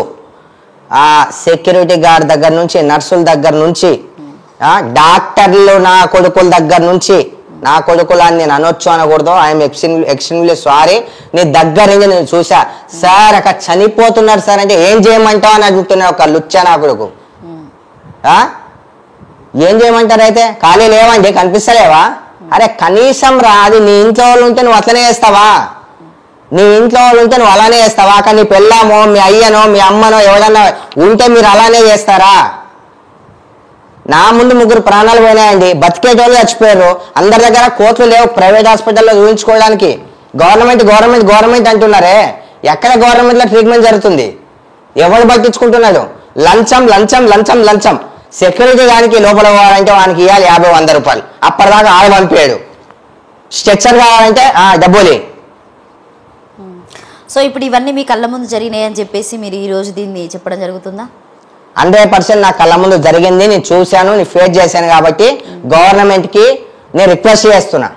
ఆ సెక్యూరిటీ గార్డ్ దగ్గర నుంచి, నర్సుల దగ్గర నుంచి, డాక్టర్లు నా కొడుకుల దగ్గర నుంచి, నా కొడుకులు అని నేను అనొచ్చు అనకూడదు. I'm extremely sorry. నీ దగ్గర నుంచి నేను చూసా. సార్ అక్కడ చనిపోతున్నారు సార్ అంటే ఏం చేయమంటావు అని అడుగుతున్నావు ఒక లుచ్చా నా కొడుకు. ఏం చేయమంటారు అయితే? ఖాళీ లేవండి, కనిపిస్తలేవా? అరే కనీసం రాది. నీ ఇంట్లో వాళ్ళు ఉంటే నువ్వు అట్లనే చేస్తావా? నీ ఇంట్లో వాళ్ళు ఉంటే నువ్వు అలానే చేస్తావా? కానీ నీ పెళ్ళామో మీ అయ్యనో మీ అమ్మనో ఎవరన్నా ఉంటే మీరు అలానే చేస్తారా? నా ముందు 3 ప్రాణాలు పోయినాయండి. బతికేటోళ్ళు చచ్చిపోయారు. అందరి దగ్గర కోట్లు లేవు ప్రైవేట్ హాస్పిటల్లో చూపించుకోవడానికి. గవర్నమెంట్ అంటున్నారే, ఎక్కడ గవర్నమెంట్లో ట్రీట్మెంట్ జరుగుతుంది? ఎవరు పట్టించుకుంటున్నాడు? లంచం. సెక్యూరిటీ గారికి లోపల పోవాలంటే వానికి ఇవ్వాలి 50-100 రూపాయలు. అప్పటిదాకా ఆడ పంపాడు. స్ట్రెచ్చర్ కావాలంటే డబ్బులే. సో ఇప్పుడు ఇవన్నీ మీ కళ్ళ ముందు జరిగినాయి అని చెప్పేసి మీరు ఈ రోజు దీన్ని చెప్పడం జరుగుతుందా? 100% నా కళ్ళ ముందు జరిగింది. నేను చూశాను, నేను ఫేస్ చేశాను. కాబట్టి గవర్నమెంట్కి నేను రిక్వెస్ట్ చేస్తున్నా,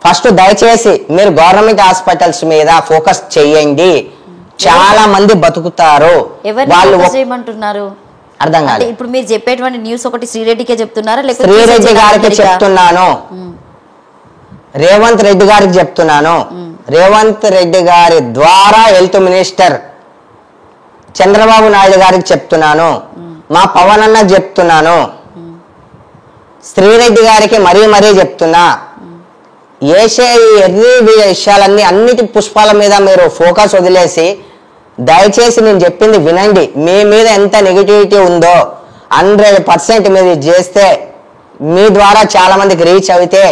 ఫస్ట్ దయచేసి మీరు గవర్నమెంట్ హాస్పిటల్స్ మీద ఫోకస్ చేయండి. చాలా మంది బతుకుతారు. వాళ్ళు చేయమంటున్నారు అర్థం కాదు. ఇప్పుడు మీరు చెప్పేటువంటి న్యూస్ ఒకటి శ్రీరెడ్డికే చెప్తున్నారా? లేకపోతే శ్రీరెడ్డి గారికి చెప్తున్నాను, రేవంత్ రెడ్డి గారికి చెప్తున్నాను. రేవంత్ రెడ్డి గారి ద్వారా హెల్త్ మినిస్టర్ చంద్రబాబు నాయుడు గారికి చెప్తున్నాను, మా పవన్ అన్న చెప్తున్నాను, శ్రీరెడ్డి గారికి మరీ చెప్తున్నా. ఏసే ఎర్రీ విషయాలన్నీ అన్నిటి పుష్పాల మీద మీరు ఫోకస్ వదిలేసి దయచేసి నేను చెప్పింది వినండి. మీ మీద ఎంత నెగిటివిటీ ఉందో 100% మీరు చేస్తే మీ ద్వారా చాలా మందికి రీచ్ అయితే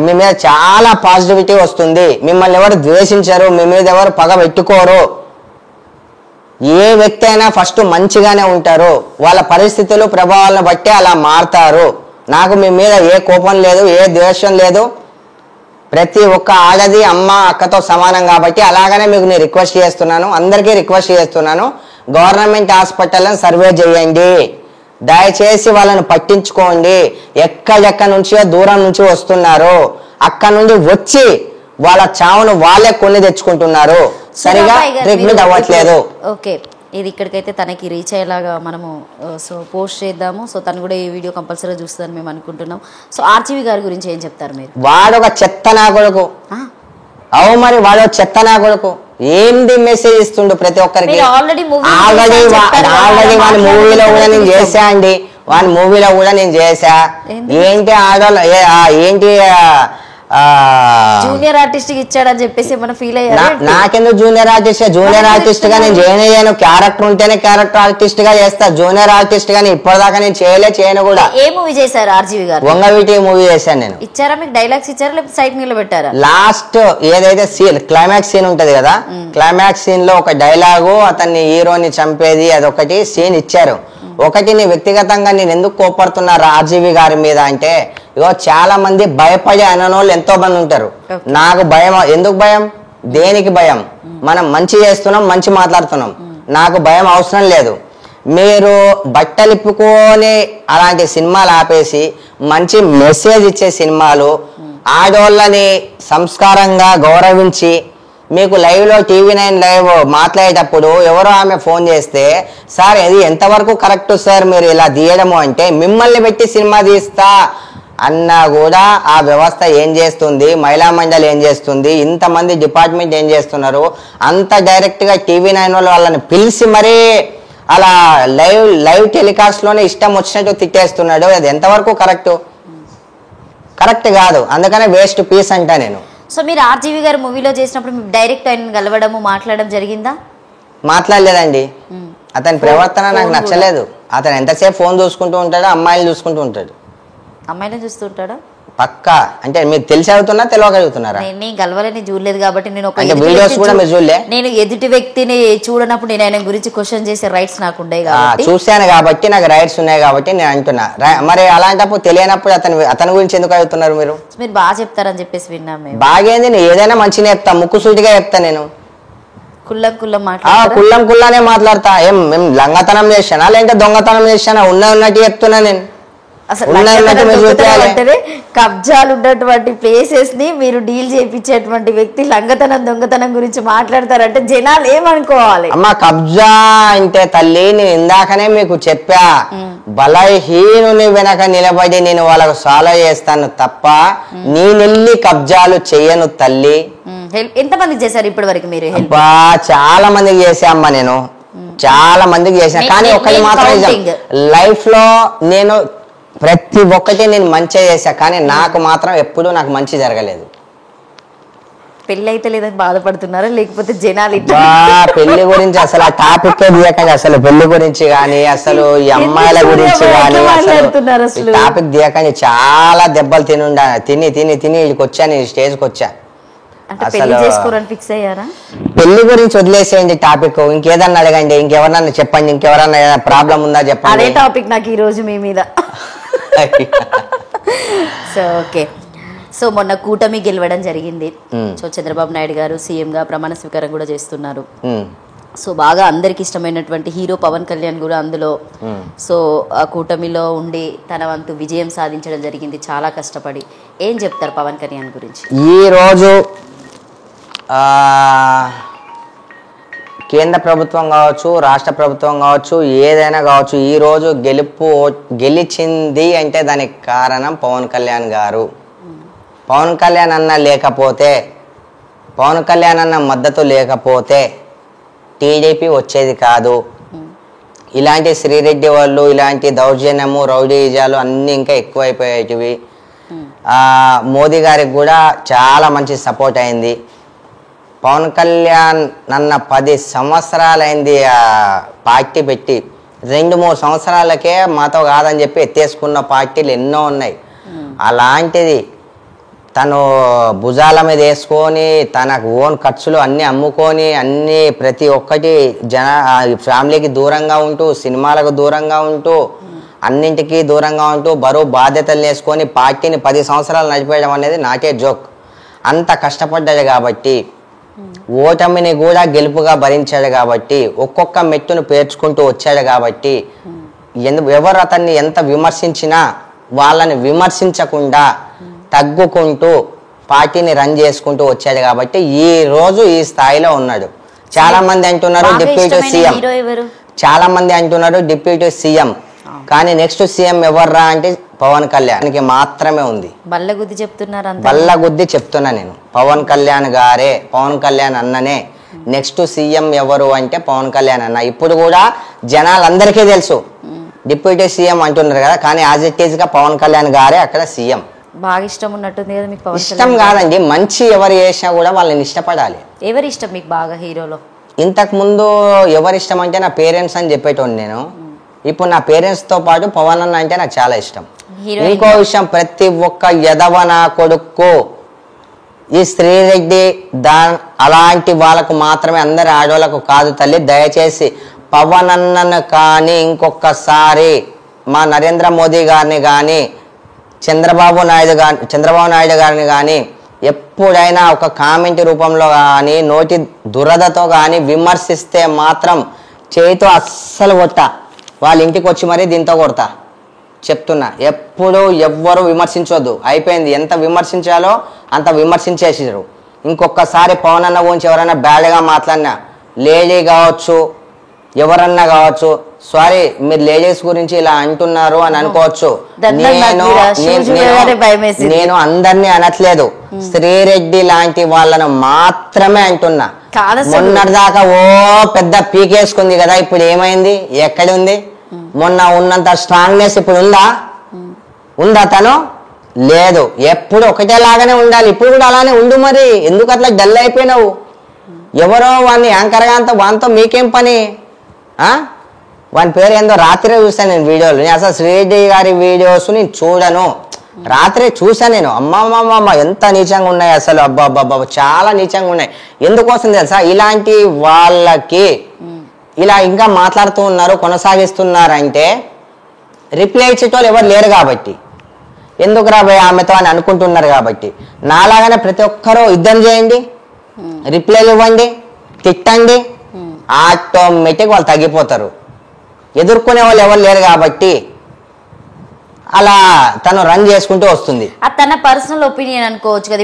మీ మీద చాలా పాజిటివిటీ వస్తుంది. మిమ్మల్ని ఎవరు ద్వేషించరు, మీ మీద ఎవరు పగ పెట్టుకోరు. ఏ వ్యక్తి అయినా ఫస్ట్ మంచిగానే ఉంటారు. వాళ్ళ పరిస్థితులు ప్రభావాలను బట్టి అలా మారుతారు. నాకు మీ మీద ఏ కోపం లేదు, ఏ ద్వేషం లేదు. ప్రతి ఒక్క ఆడది అమ్మ అక్కతో సమానం. కాబట్టి అలాగనే మీకు నేను రిక్వెస్ట్ చేస్తున్నాను, అందరికీ రిక్వెస్ట్ చేస్తున్నాను, గవర్నమెంట్ హాస్పిటల్ని సర్వే చేయండి. దయచేసి వాళ్ళని పట్టించుకోండి. ఎక్కడెక్కడ నుంచో దూరం నుంచి వస్తున్నారు. అక్కడ నుండి వచ్చి వాళ్ళ చావును వాళ్ళే కొని తెచ్చుకుంటున్నారు. సరిగా ట్రీట్మెంట్ అవ్వట్లేదు. ఓకే, ఇది ఇక్కడికైతే తనకి రీచ్ అయ్యేలాగా మనము సో పోస్ట్ చేద్దాము. సో తను కూడా ఈ వీడియో కంపల్సరీగా చూస్తుందని మేము అనుకుంటున్నాం. సో ఆర్జీవి గారి గురించి ఏం చెప్తారు మీరు? వాడు ఒక చెత్త నా కొడుకు. అవు మరి వాడు చెత్త నా కొడుకు. ఏంది మెసేజ్ ఇస్తుండు ప్రతి ఒక్కరికి? ఆల్రెడీ వాని మూవీలో కూడా నేను చేసా అండి. వాని మూవీలో కూడా నేను చేసా. ఏంటి ఆడవాళ్ళు ఏంటి జూనియర్ ఆర్టిస్ట్ ఇచ్చాడని చెప్పేసి ఏమైనా ఫీల్ అయ్యారు? నాకెందుకు జూనియర్ ఆర్టిస్ట్ గా నేను చేయను. క్యారెక్టర్ ఉంటేనే క్యారెక్టర్ ఆర్టిస్ట్ గా చేస్తా. జూనియర్ ఆర్టిస్ట్ గా ఇప్పటిదాకా నేను చేయను కూడా. ఏ మూవీ చేశారు ఆర్జీవి గారు? వంగవీటి మూవీ చేశాను నేను. ఇచ్చారా మీకు? డైలాగ్స్ ఇచ్చారా లేకపోతే సైడ్ మీద పెట్టారా? లాస్ట్ ఏదైతే సీన్ క్లైమాక్స్ సీన్ ఉంటది కదా, క్లైమాక్స్ సీన్ లో ఒక డైలాగు అతన్ని హీరోని చంపేది అదొకటి సీన్ ఇచ్చారు. ఒకటి నీ వ్యక్తిగతంగా నేను ఎందుకు కోపడుతున్నారు ఆర్జీవి గారి మీద అంటే, ఇగో చాలా మంది భయపడి అననోళ్ళు ఎంతో మంది ఉంటారు. నాకు భయం. ఎందుకు భయం? దేనికి భయం? మనం మంచి చేస్తున్నాం, మంచి మాట్లాడుతున్నాం. నాకు భయం అవసరం లేదు. మీరు బట్టలు ఇప్పుకొని అలాంటి సినిమాలు ఆపేసి మంచి మెసేజ్ ఇచ్చే సినిమాలు, ఆడోళ్ళని సంస్కారంగా గౌరవించి మీకు లైవ్లో TV9 లైవ్ మాట్లాడేటప్పుడు ఎవరో ఆమె ఫోన్ చేస్తే సార్ ఇది ఎంతవరకు కరెక్ట్ సార్ మీరు ఇలా తీయడము అంటే మిమ్మల్ని పెట్టి సినిమా తీస్తా అన్నా కూడా ఆ వ్యవస్థ ఏం చేస్తుంది, మహిళా మండలి ఏం చేస్తుంది, ఇంతమంది డిపార్ట్మెంట్ ఏం చేస్తున్నారు, అంత డైరెక్ట్గా TV9 వాళ్ళని పిలిచి మరీ అలా లైవ్ టెలికాస్ట్లోనే ఇష్టం వచ్చినట్టు తిట్టేస్తున్నాడు. అది ఎంతవరకు కరెక్ట్ కాదు. అందుకనే వేస్ట్ పీస్ అంటా నేను. సో మీరు ఆర్జీవి గారు మూవీలో చేసినప్పుడు మీరు డైరెక్ట్ ఆయన కలవడము మాట్లాడడం జరిగిందా? మాట్లాడలేదండి. అతని ప్రవర్తన నాకు నచ్చలేదు. అతను ఎంతసేపు ఫోన్ చూసుకుంటూ ఉంటాడో అమ్మాయిలు చూసుకుంటూ ఉంటాడు. అమ్మాయిని చూస్తూ ఉంటాడా? పక్కా. అంటే మీకు తెలిసి అడుగుతున్నా తెలియగలుగుతున్నారా? నేను కలవాలని చూడలేదు కాబట్టి నేను ఎదుటి వ్యక్తిని చూడనప్పుడు నేను ఆయన గురించి క్వశ్చన్ చేసే రైట్స్ నాకు ఉండేవి కాబట్టి చూశాను కాబట్టి నాకు రైట్స్ ఉన్నాయి కాబట్టి నేను అంటున్నా. మరి అలాంటప్పుడు తెలియనప్పుడు అతని గురించి ఎందుకు అడుగుతున్నారు మీరు? మీరు బాగా చెప్తారని చెప్పేసి విన్నాం మేము. బాగేంది, నేను ఏదైనా మంచిగా చెప్తా, ముక్కు సూటిగా చెప్తా. నేను కుల్లానే మాట్లాడతా. మేము లంగతనం చేశానా లేదంటే దొంగతనం చేశానా? ఉన్నట్టు చెప్తున్నా నేను. కబ్జాలు ఉన్నటువంటి ప్లేసెస్ ని మీరు డీల్ చేయించేటువంటి వ్యక్తి లంగతనం దొంగతనం గురించి మాట్లాడతారంటే జనాలు ఏమనుకోవాలి? అమ్మా కబ్జా అంటే తల్లి నేను ఇందాకనే మీకు చెప్పా, బలహీనుని వెనక నిలబడి నేను వాళ్ళకు సాల్వ్ చేస్తాను తప్ప నేనెళ్ళి కబ్జాలు చెయ్యను తల్లి. ఎంతమందికి చేశారు ఇప్పటి వరకు మీరు? చాలా మందికి చేసా అమ్మా, నేను చాలా మందికి చేసా. కానీ ఒకటి మాత్రం లైఫ్ లో నేను ప్రతి ఒక్కటి నేను మంచిగా చేశా, కానీ నాకు మాత్రం ఎప్పుడూ నాకు మంచి జరగలేదు. పెళ్లి అయితే లేదని బాధపడుతున్నారా లేకపోతే జనాలు? పెళ్లి గురించి అసలు ఆ టాపిక్ తీయకండి. అసలు పెళ్లి గురించి కానీ అసలు ఈ అమ్మాయిల గురించి కానీ అసలు టాపిక్ తీయకండి. చాలా దెబ్బలు తిని ఇక్కడికి వచ్చాను, స్టేజ్కి వచ్చా. అసలు ఫిక్స్ అయ్యారా? పెళ్లి గురించి వదిలేసేయండి టాపిక్. ఇంకేదన్నా అడగండి, ఇంకెవరన్నా చెప్పండి, ఇంకెవరన్నా ప్రాబ్లం ఉందా చెప్పండి. అదే టాపిక్ నాకు ఈ రోజు మీ మీద. సో ఓకే, సో మొన్న కూటమి గెలవడం జరిగింది. సో చంద్రబాబు నాయుడు గారు సీఎంగా ప్రమాణ స్వీకారం కూడా చేస్తున్నారు. సో బాగా అందరికి ఇష్టమైనటువంటి హీరో పవన్ కళ్యాణ్ కూడా అందులో సో ఆ కూటమిలో ఉండి తన వంతు విజయం సాధించడం జరిగింది చాలా కష్టపడి. ఏం చెప్తారు పవన్ కళ్యాణ్ గురించి? ఈ రోజు కేంద్ర ప్రభుత్వం కావచ్చు, రాష్ట్ర ప్రభుత్వం కావచ్చు, ఏదైనా కావచ్చు, ఈరోజు గెలిచింది అంటే దానికి కారణం పవన్ కళ్యాణ్ గారు. పవన్ కళ్యాణ్ అన్న లేకపోతే, పవన్ కళ్యాణ్ అన్న మద్దతు లేకపోతే టీడీపీ వచ్చేది కాదు. ఇలాంటి శ్రీరెడ్డి వాళ్ళు ఇలాంటి దౌర్జన్యము రౌడీజాలు అన్నీ ఇంకా ఎక్కువైపోయేటివి. మోదీ గారికి కూడా చాలా మంచి సపోర్ట్ అయింది. పవన్ కళ్యాణ్ నన్న 10 సంవత్సరాలైంది పార్టీ పెట్టి, 2-3 సంవత్సరాలకే మాతో కాదని చెప్పి ఎత్తేసుకున్న పార్టీలు ఎన్నో ఉన్నాయి. అలాంటిది తను భుజాల మీద వేసుకొని తనకు ఓన్ ఖర్చులు అన్నీ అమ్ముకొని అన్నీ ప్రతి ఒక్కటి ఫ్యామిలీకి దూరంగా ఉంటూ, సినిమాలకు దూరంగా ఉంటూ, అన్నింటికి దూరంగా ఉంటూ బరువు బాధ్యతలు వేసుకొని పార్టీని 10 సంవత్సరాలు నడిపేయడం అనేది నాటే జోక్. అంత కష్టపడ్డాడు కాబట్టి, ఓటమిని కూడా గెలుపుగా భరించాడు కాబట్టి, ఒక్కొక్క మెట్టును పేర్చుకుంటూ వచ్చాడు కాబట్టి, ఎవరు అతన్ని ఎంత విమర్శించినా వాళ్ళని విమర్శించకుండా తగ్గుకుంటూ పార్టీని రన్ చేసుకుంటూ వచ్చాడు కాబట్టి ఈ రోజు ఈ స్థాయిలో ఉన్నాడు. చాలా మంది అంటున్నారు డిప్యూటీ సీఎం, చాలా మంది అంటున్నారు డిప్యూటీ సీఎం, కానీ నెక్స్ట్ సీఎం ఎవర్రా అంటే పవన్ కళ్యాణ్కి మాత్రమే ఉంది. బల్లగుద్ది చెప్తున్నారు, బల్లగుద్ది చెప్తున్నా నేను. పవన్ కళ్యాణ్ గారే, పవన్ కళ్యాణ్ అన్ననే నెక్స్ట్ సీఎం ఎవరు అంటే పవన్ కళ్యాణ్ అన్న. ఇప్పుడు కూడా జనాలందరికీ తెలుసు డిప్యూటీ సీఎం అంటున్నారు కదా, కానీ యాజ్ ఇట్ ఈజ్ గా పవన్ కళ్యాణ్ గారే అక్కడ సీఎం. బాగా ఇష్టం ఉన్నట్టుంది కదా మీకు? ఇష్టం కాదండి, మంచి ఎవరు చేసినా కూడా వాళ్ళని ఇష్టపడాలి. ఎవరి ఇష్టం మీకు బాగా హీరోలో? ఇంతకు ముందు ఎవరి ఇష్టం అంటే నా పేరెంట్స్ అని చెప్పేటోండి నేను. ఇప్పుడు నా పేరెంట్స్ తో పాటు పవన్ అన్న అంటే నాకు చాలా ఇష్టం. ఇంకో విషయం, ప్రతి ఒక్క యదవన కొడుకు ఈ శ్రీరెడ్డి అలాంటి వాళ్ళకు మాత్రమే, అందరి ఆడవాళ్ళకు కాదు తల్లి. దయచేసి పవన్ అన్నను కానీ ఇంకొకసారి మా నరేంద్ర మోదీ గారిని కానీ చంద్రబాబు నాయుడు గారిని కానీ ఎప్పుడైనా ఒక కామెంట్ రూపంలో కానీ నోటి దురదతో కానీ విమర్శిస్తే మాత్రం చేతితో అస్సలు కొడతా, వాళ్ళ ఇంటికి వచ్చి మరీ దీంతో కొడతా చెప్తున్నా. ఎప్పుడు ఎవ్వరు విమర్శించొద్దు, అయిపోయింది. ఎంత విమర్శించాలో అంత విమర్శించేసారు. ఇంకొకసారి పవన్ అన్న గురించి ఎవరైనా బ్యాడ్గా మాట్లాడినా, లేడీ కావచ్చు ఎవరన్నా కావచ్చు, సారీ మీరు లేడీస్ గురించి ఇలా అంటున్నారు అని అనుకోవచ్చు. నేను అందరినీ అనట్లేదు, శ్రీరెడ్డి లాంటి వాళ్ళను మాత్రమే అంటున్నా. మొన్నటిదాకా ఓ పెద్ద పీకేసుకుంది కదా, ఇప్పుడు ఏమైంది, ఎక్కడి ఉంది? మొన్న ఉన్నంత స్ట్రాంగ్నెస్ ఇప్పుడు ఉందా తను? లేదు. ఎప్పుడు ఒకటేలాగానే ఉండాలి. ఇప్పుడు కూడా అలానే ఉండు. మరి ఎందుకు అట్లా డల్ అయిపోయినావు? ఎవరో వాడిని యాంకర్గా అంతా వానితో మీకేం పని? వాని పేరు ఏందో రాత్రే చూసాను నేను వీడియోలు. నేను అసలు శ్రీరెడ్డి గారి వీడియోస్ నేను చూడను, రాత్రే చూసాను నేను. అమ్మమ్మమ్మ ఎంత నీచంగా ఉన్నాయి అసలు, అబ్బాబ్బాబ్బా చాలా నీచంగా ఉన్నాయి. ఎందుకోసం తెలుసా? ఇలాంటి వాళ్ళకి ఇలా ఇంకా మాట్లాడుతూ ఉన్నారు, కొనసాగిస్తున్నారంటే రిప్లై ఇచ్చేటోళ్ళు ఎవరు లేరు కాబట్టి, ఎందుకు రాబోయే ఆమెతో అని అనుకుంటున్నారు కాబట్టి. నాలాగానే ప్రతి ఒక్కరూ యుద్ధం చేయండి, రిప్లైలు ఇవ్వండి, తిట్టండి, ఆటోమేటిక్ వాళ్ళు తగ్గిపోతారు. ఎదుర్కొనే వాళ్ళు ఎవరు లేరు కాబట్టి అలా తను రన్ చేసుకుంటూ వస్తుంది. తన పర్సనల్ ఒపీనియన్ అనుకోవచ్చు కదా,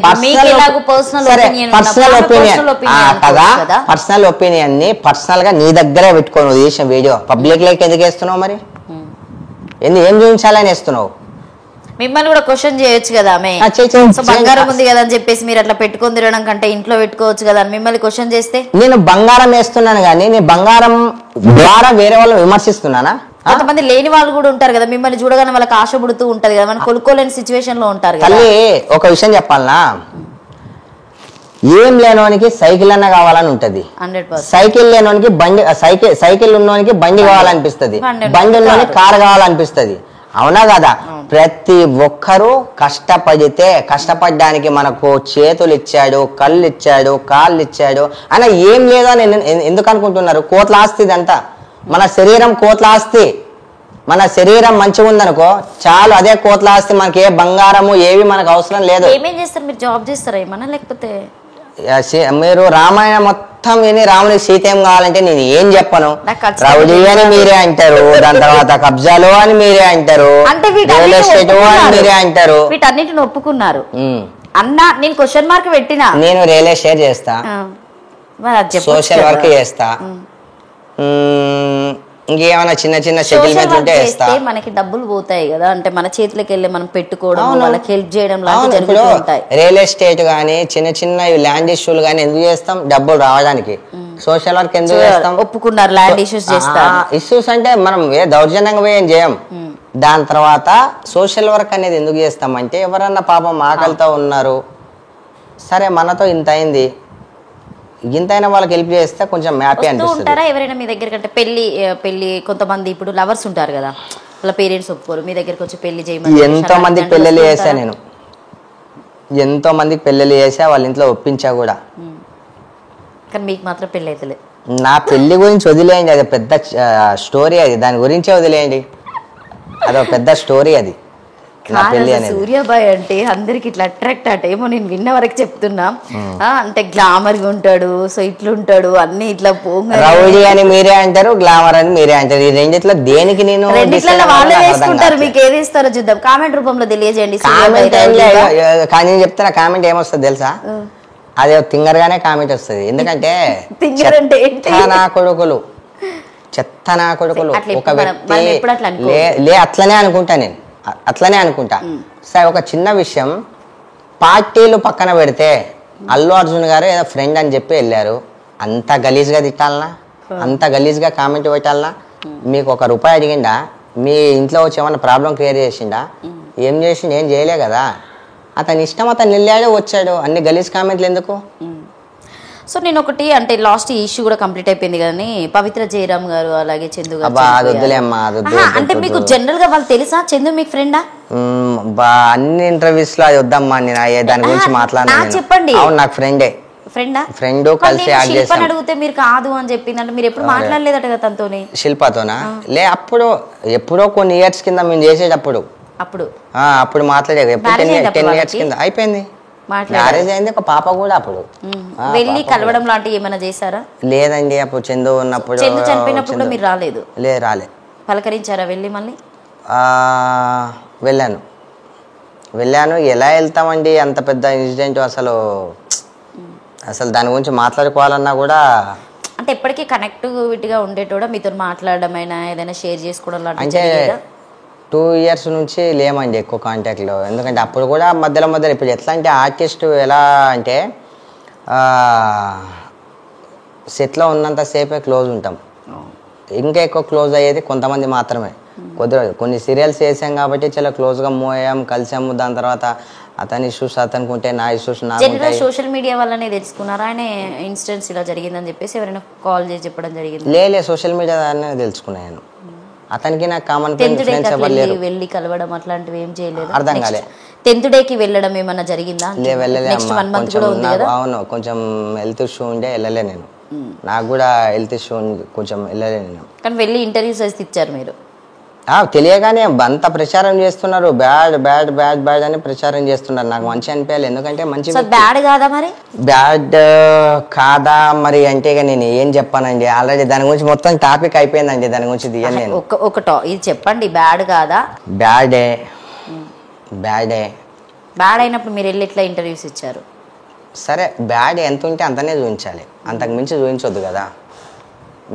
పర్సనల్ ఒపీనియన్ ని పర్సనల్ గా నీ దగ్గరే పెట్టుకోను. చేసిన వీడియో పబ్లిక్ లైక్ ఎందుకు వేస్తున్నావు? మరి ఏం చూపించాలని వేస్తున్నావు? మిమ్మల్ని కూడా క్వశ్చన్ చేయొచ్చు కదా, బంగారం ఉంది కదా అని చెప్పేసి మీరు అట్లా పెట్టుకొని తిరగడం కంటే ఇంట్లో పెట్టుకోవచ్చు కదా అని మిమ్మల్ని క్వశ్చన్ చేస్తే. నేను బంగారం వేస్తున్నాను కానీ నేను బంగారం ద్వారా వేరే వాళ్ళని విమర్శిస్తున్నానా? కొంతమంది లేని వాళ్ళు కూడా ఉంటారు కదా, మిమ్మల్ని చూడగానే వాళ్ళకి ఆశ పుడుతూ ఉంటది కదా, మనం కొనుక్కోలేని సిచ్యువేషన్ లో ఉంటారు కదా. ఒక విషయం చెప్పాలనా, ఏం లేనోనికి సైకిల్ అన్న కావాలని ఉంటది, సైకిల్ లేనోనికి బండి, సైకిల్ ఉన్నోనికి బండి కావాలనిపిస్తుంది, బండి ఉన్నోనికి కారు కావాలనిపిస్తుంది. అవునా కదా? ప్రతి ఒక్కరూ కష్టపడ్డానికి మనకు చేతులు ఇచ్చాడు, కళ్ళు ఇచ్చాడు, కాళ్ళు ఇచ్చాడు అన్న. ఏం లేదో అని ఎందుకు అనుకుంటున్నారు? కోట్ల ఆస్తి ఇదంతా. మన శరీరం కోట్ల ఆస్తి. మన శరీరం మంచిగా ఉందనుకో చాలు, అదే కోట్ల ఆస్తి. మనకి ఏ బంగారము ఏవి మనకు అవసరం లేదు. ఏమేం చేస్తారు మీరు? జాబ్ చేస్తారా ఏమన్నా? లేకపోతే మీరు రామాయణం మొత్తం విని రామునికి సీత ఏం కావాలంటే నేను ఏం చెప్పను. రౌడీ అని మీరే అంటారు, దాని తర్వాత కబ్జాలు అని మీరే అంటారు, రియల్ ఎస్టేట్ అని మీరే అంటారు. వీటన్నిటిని ఒప్పుకున్నారు అన్న. నేను క్వశ్చన్ మార్క్ పెట్టినా. నేను రియల్ ఎస్టేట్ చేస్తా, సోషల్ వర్క్ చేస్తా, ఇంకేమైనా చిన్న చిన్న సెటిల్మెంట్ ఉంటే మనకి డబ్బులు పోతాయి కదా, అంటే మన చేతిలోకి వెళ్ళి మనం పెట్టుకోవడం, వాళ్ళకి హెల్ప్ చేయడం లాంటివి జరుగుతూ ఉంటాయి. రియల్ ఎస్టేట్ గానీ చిన్న చిన్న ల్యాండ్ ఇష్యూలు గానీ ఎందుకు చేస్తాం? డబ్బులు రావడానికి. సోషల్ వర్క్ ఎందుకు చేస్తాం? ఒప్పుకున్నారు, ల్యాండ్ ఇష్యూస్ చేస్తాం. ఇష్యూస్ అంటే మనం దౌర్జన్యంగా పోయి ఏం చేయం. దాని తర్వాత సోషల్ వర్క్ అనేది ఎందుకు చేస్తామంటే ఎవరన్నా పాపం ఆకలితో ఉన్నారు, సరే మనతో ఇంత అయింది, ఇంతైనా వాళ్ళకి హెల్ప్ చేస్తే కొంచెం హ్యాపీ అనిపిస్తుంది. ఎవరైనా మీ దగ్గర కంటే పెళ్లి కొంతమంది ఇప్పుడు లవర్స్ ఉంటారు కదా, వాళ్ళ పేరెంట్స్ ఒప్పుకోరు, మీ దగ్గరకు వచ్చి పెళ్లి చేయమని ఎంతో మందికి పెళ్ళిళ్ళు చేశా నేను, ఎంతో మందికి పెళ్ళిళ్ళు చేసా, వాళ్ళ ఇంట్లో ఒప్పించా కూడా. కానీ మీకు మాత్రం పెళ్ళి అవుతలేదు. నా పెళ్లి గురించి వదిలేయండి, అది పెద్ద స్టోరీ, అది దాని గురించే వదిలేయండి, అదొక పెద్ద స్టోరీ అది. సూర్యాబాయ్ అంటే అందరికి ఇట్లా అట్రాక్ట్ అంటే ఏమో నేను విన్న వరకు చెప్తున్నా, అంటే గ్లామర్ గా ఉంటాడు, సో ఇట్లుంటాడు అన్ని ఇట్లా రౌడీ అని మీరే అంటారు, గ్లామర్ అని మీరే అంటారు. ఈ రెండిట్లో దేనికి నేను వాళ్ళే వేసుకుంటారు, మీకు ఏది ఇస్తారో చూద్దాం. కామెంట్ రూపంలో తెలియజేయండి. కానీ నేను చెప్తున్నా కామెంట్ ఏమొస్తుంది తెలుసా? అదే తింగర్ గానే కామెంట్ వస్తుంది. ఎందుకంటే నా కొడుకులు చెత్త నా కొడుకులు ఒక వ్యక్తి అట్లనే అనుకుంటా, నేను అట్లనే అనుకుంటా. సరే ఒక చిన్న విషయం, పార్టీలు పక్కన పెడితే అల్లు అర్జున్ గారు ఏదో ఫ్రెండ్ అని చెప్పి వెళ్ళారు, అంత గలీజ్గా తిట్టాలనా? అంత గలీజ్గా కామెంట్ పెట్టాలనా? మీకు ₹1 అడిగిండా? మీ ఇంట్లో వచ్చి ఏమన్నా ప్రాబ్లం క్రియేట్ చేసిండా? ఏం చేసిండు? ఏం చేయలే కదా. అతని ఇష్టం, అతను వెళ్ళాడు వచ్చాడు, అన్ని గలీజ్ కామెంట్లు ఎందుకు? సో నేను ఒకటి అంటే లాస్ట్ ఇష్యూ కూడా కంప్లీట్ అయిపోయింది కానీ పవిత్ర జయరామ్ గారు అలాగే చందు గారు, అంటే మీకు జనరల్ గా వాళ్ళు తెలుసా? చందు మీకు ఫ్రెండా? అన్ని ఇంటర్వ్యూస్ లో అది వద్దమ్మా, నేను దాని గురించి మాట్లాడాను. చెప్పండి. అవును, నాకు ఫ్రెండే. ఫ్రెండ్ కలిసి అడిగితే మీరు కాదు అని చెప్పింది, అంటే మీరు ఎప్పుడు మాట్లాడలేదట కదా తనతోనే? శిల్పతోనా? లే, అప్పుడు ఎప్పుడో కొన్ని ఇయర్స్ కింద మేము చేసేటప్పుడు అప్పుడు మాట్లాడేది. ఎప్పుడు 10 years కింద అయిపోయింది. మ్యారేజ్ అయింది, ఒక పాప కూడా. అప్పుడు వెళ్ళి కలవడం లాంటివి ఏమైనా చేశారా? లేదండి, అప్పుడు చందు ఉన్నప్పుడు. చందు చనిపోయినప్పుడు మీరు రాలేదు? రాలే. పలకరించారా వెళ్ళి? మళ్ళీ వెళ్ళాను. ఎలా వెళ్తామండి, అంత పెద్ద ఇన్సిడెంట్ అసలు అసలు దాని గురించి మాట్లాడుకోవాలన్నా కూడా అంటే ఎప్పటికీ కనెక్టివిటీగా ఉండేటోడ మీతో మాట్లాడడమైనా ఏదైనా షేర్ చేసుకోవడం లాంటివి అంటే జరిగేదా? 2 years నుంచి లేమండి ఎక్కువ కాంటాక్ట్లో. ఎందుకంటే అప్పుడు కూడా మధ్యలో ఇప్పుడు ఎట్లా అంటే ఆర్టిస్ట్ ఎలా అంటే సెట్లో ఉన్నంతసేపే క్లోజ్ ఉంటాం, ఇంకా ఎక్కువ క్లోజ్ అయ్యేది కొంతమంది మాత్రమే. కొన్ని సీరియల్స్ చేసాం కాబట్టి చాలా క్లోజ్గా మూవ్ అయ్యాం, కలిసాము. దాని తర్వాత అతని ఇష్యూస్ అతనికి ఉంటే నా ఇష్యూస్ నాకు ఉంటాయి. సోషల్ మీడియా వల్లనే తెలుసుకున్నారా ఆయన ఇన్సిడెంట్స్ ఇలా జరిగిందని చెప్పేసి ఎవరైనా కాల్ చేసి చెప్పడం జరిగింది? లే సోషల్ మీడియా దాన్ని తెలుసుకున్నాను. అతనికి నాకు కామన్ ఫ్రెండ్స్ ఎవరు లేరు. వెళ్ళి కలవడం అట్లాంటివి ఏం చేయలేదు? అర్థం కాలే. 10th డేకి వెళ్ళడం ఏమన్నా జరిగిందా? నెక్స్ట్ 1 month కూడా ఉంది కదా. అవును, కొంచెం హెల్త్ ఇష్యూ ఉండే వెళ్ళలే నేను. నాకు కూడా హెల్త్ ఇష్యూ ఉంది, కొంచెం వెళ్ళలే నేను. కానీ వెళ్ళి ఇంటర్వ్యూస్ అయితే ఇచ్చారు మీరు? తెలియగానే అంత ప్రచారం చేస్తున్నారు, బ్యాడ్ బ్యాడ్ బ్యాడ్ బ్యాడ్ అని ప్రచారం చేస్తున్నారు. నాకు మంచి అనిపించాలి, ఎందుకంటే మంచి బ్యాడ్ కాదా మరి? బ్యాడ్ కాదా మరి అంటే నేను ఏం చెప్పానండి, ఆల్రెడీ దాని గురించి మొత్తం టాపిక్ అయిపోయిందండి. దాని గురించి దిగాను నేను. ఇది చెప్పండి, బ్యాడ్ కాదా? బ్యాడే బ్యాడే. బ్యాడ్ అయినప్పుడు మీరు వెళ్ళి ఎట్లా ఇంటర్వ్యూస్ ఇచ్చారు? సరే, బ్యాడ్ ఎంత ఉంటే అంతనే చూపించాలి, అంతకు మించి చూపించొద్దు కదా.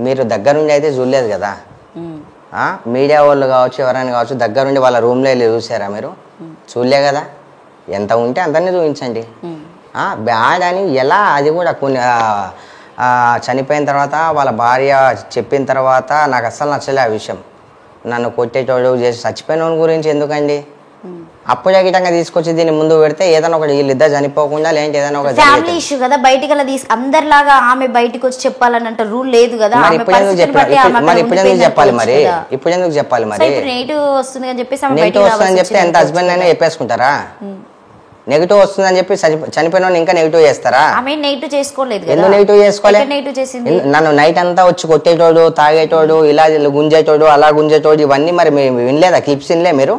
మీరు దగ్గరుండి అయితే చూడలేదు కదా. మీడియా వాళ్ళు కావచ్చు, ఎవరైనా కావచ్చు, దగ్గరుండి వాళ్ళ రూమ్లో వెళ్ళి చూసారా మీరు? చూడలే కదా. ఎంత ఉంటే అంతనే చూపించండి. బ్యాడ్ అని ఎలా? అది కూడా కొన్ని చనిపోయిన తర్వాత వాళ్ళ భార్య చెప్పిన తర్వాత నాకు అస్సలు నచ్చలే ఆ విషయం. నన్ను కొట్టేటోడు చేసి చచ్చిపోయిన గురించి ఎందుకండి? అప్పుడే గిటంగా తీసుకొచ్చి దీన్ని ముందు పెడితే ఏదైనా ఒకటి వీళ్ళిద్దరు చనిపోకుండా లేదంటే ఏదైనా ఒక ఫ్యామిలీ ఇష్యూ కదా, బయటికి అలా అందరిలాగా ఆమె బయటికి వచ్చి చెప్పాలని అంటే రూల్ లేదు కదా. మరి ఇప్పుడు ఎందుకు చెప్పాలి? మరి ఇప్పుడు ఎందుకు చెప్పాలి? మరి నెగిటివ్ వస్తుంది అని చెప్పేసి నెగిటివ్ వస్తుందని చెప్తే ఎంత హస్బెండ్ అయినా చెప్పేసుకుంటారా? నెగిటివ్ వస్తుందని చెప్పి చనిపోయిన ఇంకా నెగిటివ్ చేస్తారా? ఆమె నెగిటివ్ చేసుకోలేదు. ఎందుకు నెగిటివ్ చేసుకోవాలి? నన్ను నైట్ అంతా వచ్చి కొట్టేటోడు, తాగేటోడు, ఇలా గుంజేటోడు, అలా గుంజేటోడు, ఇవన్నీ మరి వినలేదా? క్లిప్స్ వినలే మీరు?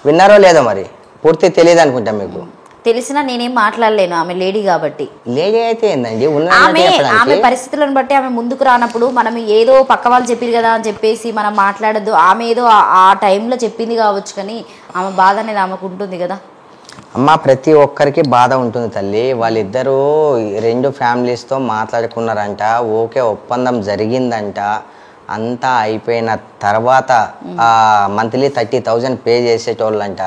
విన్నారో లేదో మరి పూర్తి తెలియదు అనుకుంటా. మీకు తెలిసినా నేనేం మాట్లాడలేను, ఆమె లేడీ కాబట్టి. లేడీ అయితే ఏందండి, ఆమె పరిస్థితులను బట్టి ఆమె ముందుకు రానప్పుడు మనం ఏదో పక్క వాళ్ళు చెప్పారు కదా అని చెప్పేసి మనం మాట్లాడద్దు. ఆమె ఏదో ఆ టైంలో చెప్పింది కావచ్చు, కానీ ఆమె బాధ అనేది ఆమెకు ఉంటుంది కదా. అమ్మ, ప్రతి ఒక్కరికి బాధ ఉంటుంది తల్లి. వాళ్ళిద్దరూ 2 ఫ్యామిలీస్తో మాట్లాడుకున్నారంట, ఓకే ఒప్పందం జరిగిందంట. అంతా అయిపోయిన తర్వాత మంత్లీ 30,000 పే చేసేటోళ్ళంట.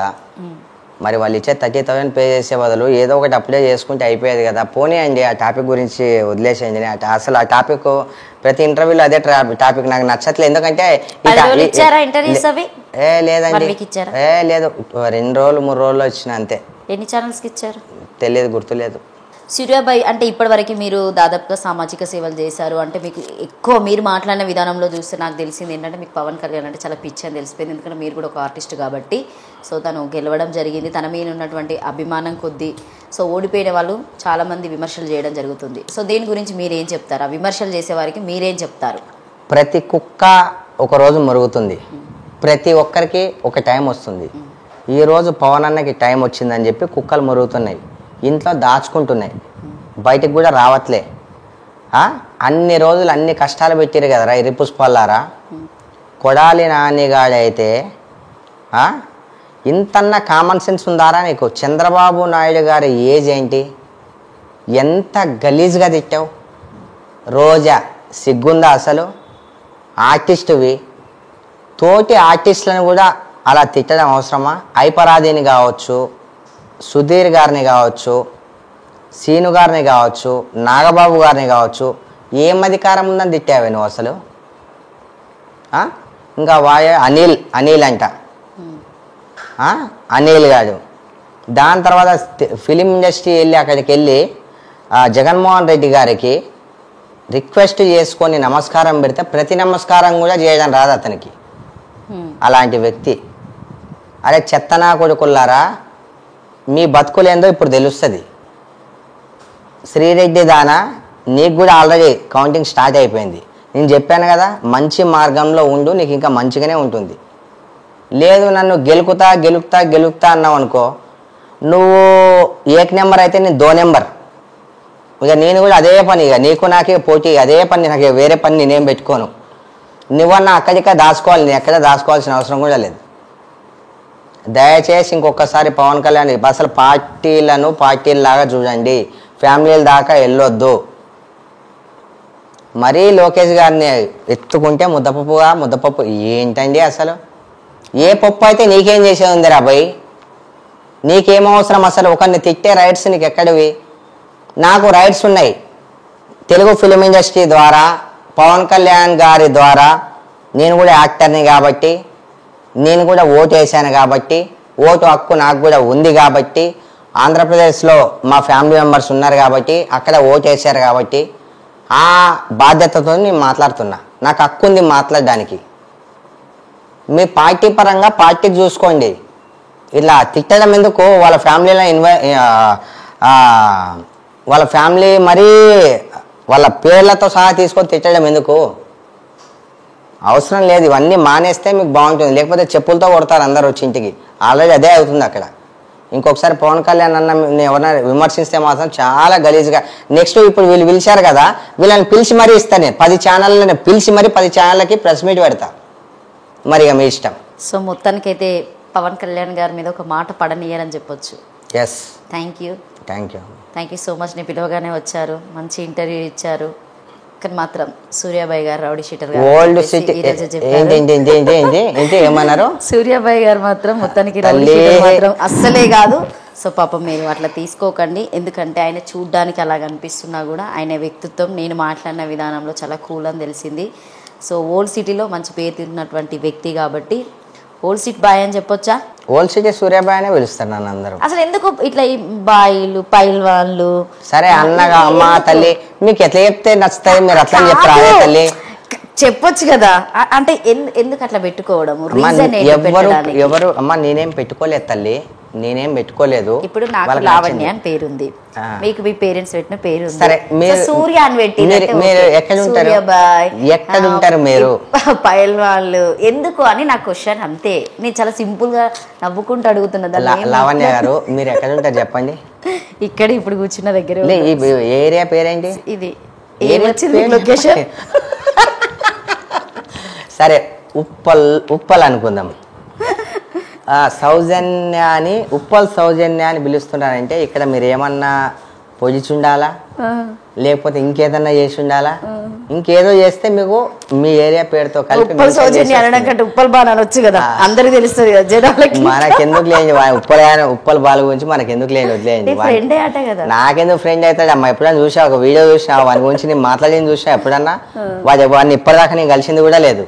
మరి వాళ్ళు ఇచ్చే 30,000 పే చేసే బదులు ఏదో ఒకటి అప్లై చేసుకుంటే అయిపోయేది కదా. పోనీ అండి, ఆ టాపిక్ గురించి వదిలేసేయండి. అసలు ఆ టాపిక్ ప్రతి ఇంటర్వ్యూలో అదే టాపిక్ నాకు నచ్చట్లేదు. ఎందుకంటే లేదండి, లేదు 2 రోజులు 3 రోజులు వచ్చిన అంతే. ఎన్ని ఛానల్స్కి ఇచ్చారు తెలియదు, గుర్తులేదు. సూర్యాబాయ్ అంటే ఇప్పటివరకు మీరు దాదాపుగా సామాజిక సేవలు చేశారు. అంటే మీకు ఎక్కువ మీరు మాట్లాడిన విధానంలో చూస్తే నాకు తెలిసింది ఏంటంటే మీకు పవన్ కళ్యాణ్ అంటే చాలా పిచ్చి అని తెలిసిపోయింది. ఎందుకంటే మీరు కూడా ఒక ఆర్టిస్ట్ కాబట్టి. సో తను గెలవడం జరిగింది, తన మీద ఉన్నటువంటి అభిమానం కొద్దీ. సో ఓడిపోయిన వాళ్ళు చాలామంది విమర్శలు చేయడం జరుగుతుంది. సో దీని గురించి మీరేం చెప్తారు? ఆ విమర్శలు చేసేవారికి మీరేం చెప్తారు? ప్రతి కుక్క ఒకరోజు మరుగుతుంది, ప్రతి ఒక్కరికి ఒక టైం వస్తుంది. ఈరోజు పవన్ అన్నకి టైం వచ్చిందని చెప్పి కుక్కలు మరుగుతున్నాయి, ఇంట్లో దాచుకుంటున్నాయి, బయటికి కూడా రావట్లే. అన్ని రోజులు అన్ని కష్టాలు పెట్టారు కదరా ఇరి పుష్పాలారా. కొడాలి నానిగాడైతే ఇంతన్నా కామన్ సెన్స్ ఉందారా నీకు? చంద్రబాబు నాయుడు గారి ఏజ్ ఏంటి? ఎంత గలీజ్గా తిట్టావు. రోజా సిగ్గుందా అసలు? ఆర్టిస్టువి, తోటి ఆర్టిస్టులను కూడా అలా తిట్టడం అవసరమా? ఐపరాధిని కావచ్చు, సుధీర్ గారిని కావచ్చు, సీను గారిని కావచ్చు, నాగబాబు గారిని కావచ్చు, ఏం అధికారం ఉందని తిట్టావే నువ్వు అసలు? ఇంకా అనిల్ అంట, అనిల్ గారు. దాని తర్వాత ఫిలిం ఇండస్ట్రీ వెళ్ళి అక్కడికి వెళ్ళి జగన్మోహన్ రెడ్డి గారికి రిక్వెస్ట్ చేసుకొని నమస్కారం పెడితే ప్రతి నమస్కారం కూడా చేయడం రాదు అతనికి. అలాంటి వ్యక్తి. అరే చెత్తనా కొడుకుల్లారా, మీ బతుకులేందో ఇప్పుడు తెలుస్తుంది. శ్రీరెడ్డి దానా నీకు కూడా ఆల్రెడీ కౌంటింగ్ స్టార్ట్ అయిపోయింది. నేను చెప్పాను కదా, మంచి మార్గంలో ఉండు, నీకు ఇంకా మంచిగానే ఉంటుంది. లేదు నన్ను గెలుపుతా అన్నావు అనుకో, నువ్వు 1 నెంబర్ అయితే నేను 2 నెంబర్. ఇక నేను కూడా అదే పని, ఇక నీకు నాకే పోటీ, అదే పని, నాకు వేరే పని నేనేం పెట్టుకోను. నువ్వన్నా అక్కడిక్కడ దాచుకోవాలి, నేను ఎక్కడ దాచుకోవాల్సిన అవసరం కూడా లేదు. దయచేసి ఇంకొకసారి పవన్ కళ్యాణ్ అసలు పార్టీలాగా చూడండి. ఫ్యామిలీల దాకా వెళ్ళొద్దు. మరీ లోకేష్ గారిని ఎత్తుకుంటే ముద్దపప్పు ఏంటండి అసలు? ఏ పప్పు అయితే నీకేం చేసేది ఉంది రాబాయ్? నీకేం అవసరం అసలు? ఒకరిని తిట్టే రైట్స్ నీకు ఎక్కడివి? నాకు రైట్స్ ఉన్నాయి. తెలుగు ఫిలిం ఇండస్ట్రీ ద్వారా, పవన్ కళ్యాణ్ గారి ద్వారా, నేను కూడా యాక్టర్ని కాబట్టి, నేను కూడా ఓటు వేసాను కాబట్టి, ఓటు హక్కు నాకు కూడా ఉంది కాబట్టి, ఆంధ్రప్రదేశ్లో మా ఫ్యామిలీ మెంబర్స్ ఉన్నారు కాబట్టి, అక్కడ ఓటు వేసారు కాబట్టి, ఆ బాధ్యతతో నేను మాట్లాడుతున్నా. నాకు హక్కు ఉంది మాట్లాడడానికి. మీ పార్టీ పరంగా పార్టీకి చూసుకోండి. ఇలా తిట్టడం ఎందుకు? వాళ్ళ ఫ్యామిలీలో వాళ్ళ ఫ్యామిలీ మరీ వాళ్ళ పేర్లతో సహా తీసుకొని తిట్టడం ఎందుకు? అవసరం లేదు. ఇవన్నీ మానేస్తే మీకు బాగుంటుంది. లేకపోతే చెప్పులతో కొడతారు అందరు వచ్చి ఇంటికి. ఆల్రెడీ అదే అవుతుంది అక్కడ. ఇంకొకసారి పవన్ కళ్యాణ్ అన్న ఎవరైనా విమర్శిస్తే మాత్రం చాలా గలీజ్గా. నెక్స్ట్ ఇప్పుడు వీళ్ళు పిలిచారు కదా, వీళ్ళని పిలిచి మరీ ఇస్తాను నేను. 10 ఛానళ్ళని పిలిచి మరీ 10 ఛానళ్ళకి ప్రెస్ మీట్ పెడతా. మరి ఇక మీ ఇష్టం. సో మొత్తానికైతే పవన్ కళ్యాణ్ గారి మీద ఒక మాట పడనీయరని చెప్పొచ్చు. Yes. Thank you so much. ని పిలవగానే వచ్చారు, మంచి ఇంటర్వ్యూ ఇచ్చారు. కానీ మాత్రం సూర్యాబాయి గారు రౌడీ షీటర్ ఓల్డ్ సిటీ ఏమన్నారు? సూర్యాబాయి గారు మాత్రం మొత్తానికి రౌడీ షీటర్ మాత్రం అస్సలే కాదు. సో పాపం మీరు అట్లా తీసుకోకండి. ఎందుకంటే ఆయన చూడ్డానికి అలా కనిపిస్తున్నా కూడా ఆయన వ్యక్తిత్వం, నేను మాట్లాడిన విధానంలో చాలా కూల్ అని తెలిసింది. సో ఓల్డ్ సిటీలో మంచి పేరు తిన్నటువంటి వ్యక్తి కాబట్టి ఓల్డ్ సిటీ బాయ్ అని చెప్పొచ్చా? ఓల్డ్ సిటీ సూర్యాబాయ్ అనే పిలుస్తారు నన్ను అందరూ. అసలు ఎందుకు ఇట్లా ఈ బాయిలు పైల్వాన్లు? సరే అన్నగా అమ్మ తల్లి మీకు ఎట్లా చెప్తే నచ్చుతాయి, మీరు అట్లా చెప్తారా? అదే తల్లి చెప్పొచ్చు కదా. అంటే ఎందుకు అట్లా పెట్టుకోవడం? ఎవరు అమ్మ నేనేం పెట్టుకోలేదు తల్లి, నేనేం పెట్టుకోలేదు. ఇప్పుడు నాకు లావణ్య అని పేరుంది, మీకు మీ పేరెంట్స్ పెట్టిన పేరు సరే. మీరు సూర్య అని పెట్టి మీరు ఎక్కడ ఉంటారు మీరు? పైల్ వాళ్ళు ఎందుకు అని నా క్వశ్చన్ అంతే. నేను చాలా సింపుల్ గా నవ్వుకుంటూ అడుగుతున్నా. లావణ్య గారు మీరు ఎక్కడ ఉంటారు చెప్పండి? ఇక్కడ ఇప్పుడు కూర్చున్న దగ్గర. ఏరియా పేరేంటి? ఇది ఏమొచ్చింది లొకేషన్? సరే ఉప్పల్ అనుకుందాం. సౌజన్య అని ఉప్పల్ సౌజన్య అని పిలుస్తున్నారంటే ఇక్కడ మీరు ఏమన్నా పొజిచి ఉండాలా, లేకపోతే ఇంకేదన్నా చేసి ఉండాలా? ఇంకేదో చేస్తే మీకు మీ ఏరియా పేరుతో కలిపి ఉప్పల్ సౌజన్య అనడం కంటే ఉప్పల్ బాల్ అనొచ్చు కదా, అందరికి తెలుస్తుంది కదా జనాలకి. మనకెందుకు లేని ఉప్పల్ బాల్ గురించి మనకెందుకు లేని వదిలేయండి. నాకెందుకు ఫ్రెండ్ అవుతాడు అమ్మా? ఎప్పుడైనా చూసా, ఒక వీడియో చూసా వాని గురించి నేను మాట్లాడింది చూసా ఎప్పుడన్నా? వాడిని ఇప్పటిదాకా నేను కలిసింది కూడా లేదు.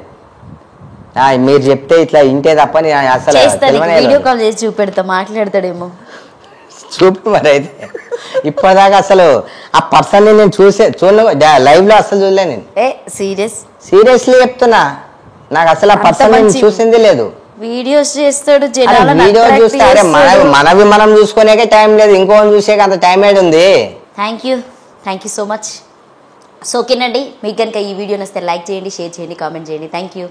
మీరు చెప్తే ఇట్లా ఇంటే తప్ప నేను అసలు వీడియో కాల్ చేసి చూపెడతా, మాట్లాడతాడేమో. చూపు మరి అయితే. ఇప్పటిదాకా అసలు ఆ పర్సన్ నేను లైవ్ లో అసలు చూడలే నేను. సీరియస్లీ చెప్తున్నా, నాకు అసలు ఆ పర్సన్ చూసింది లేదు. వీడియోస్ చేస్తాడు, వీడియో చూస్తే మనవి మనం చూసుకునేకే టైం లేదు, ఇంకోని చూసే అంత టైం ఏడు ఉంది. Thank you so much. So ఓకేనండి, మీకు కనుక ఈ వీడియో నచ్చితే లైక్ చేయండి, షేర్ చేయండి, కామెంట్ చేయండి. Thank you.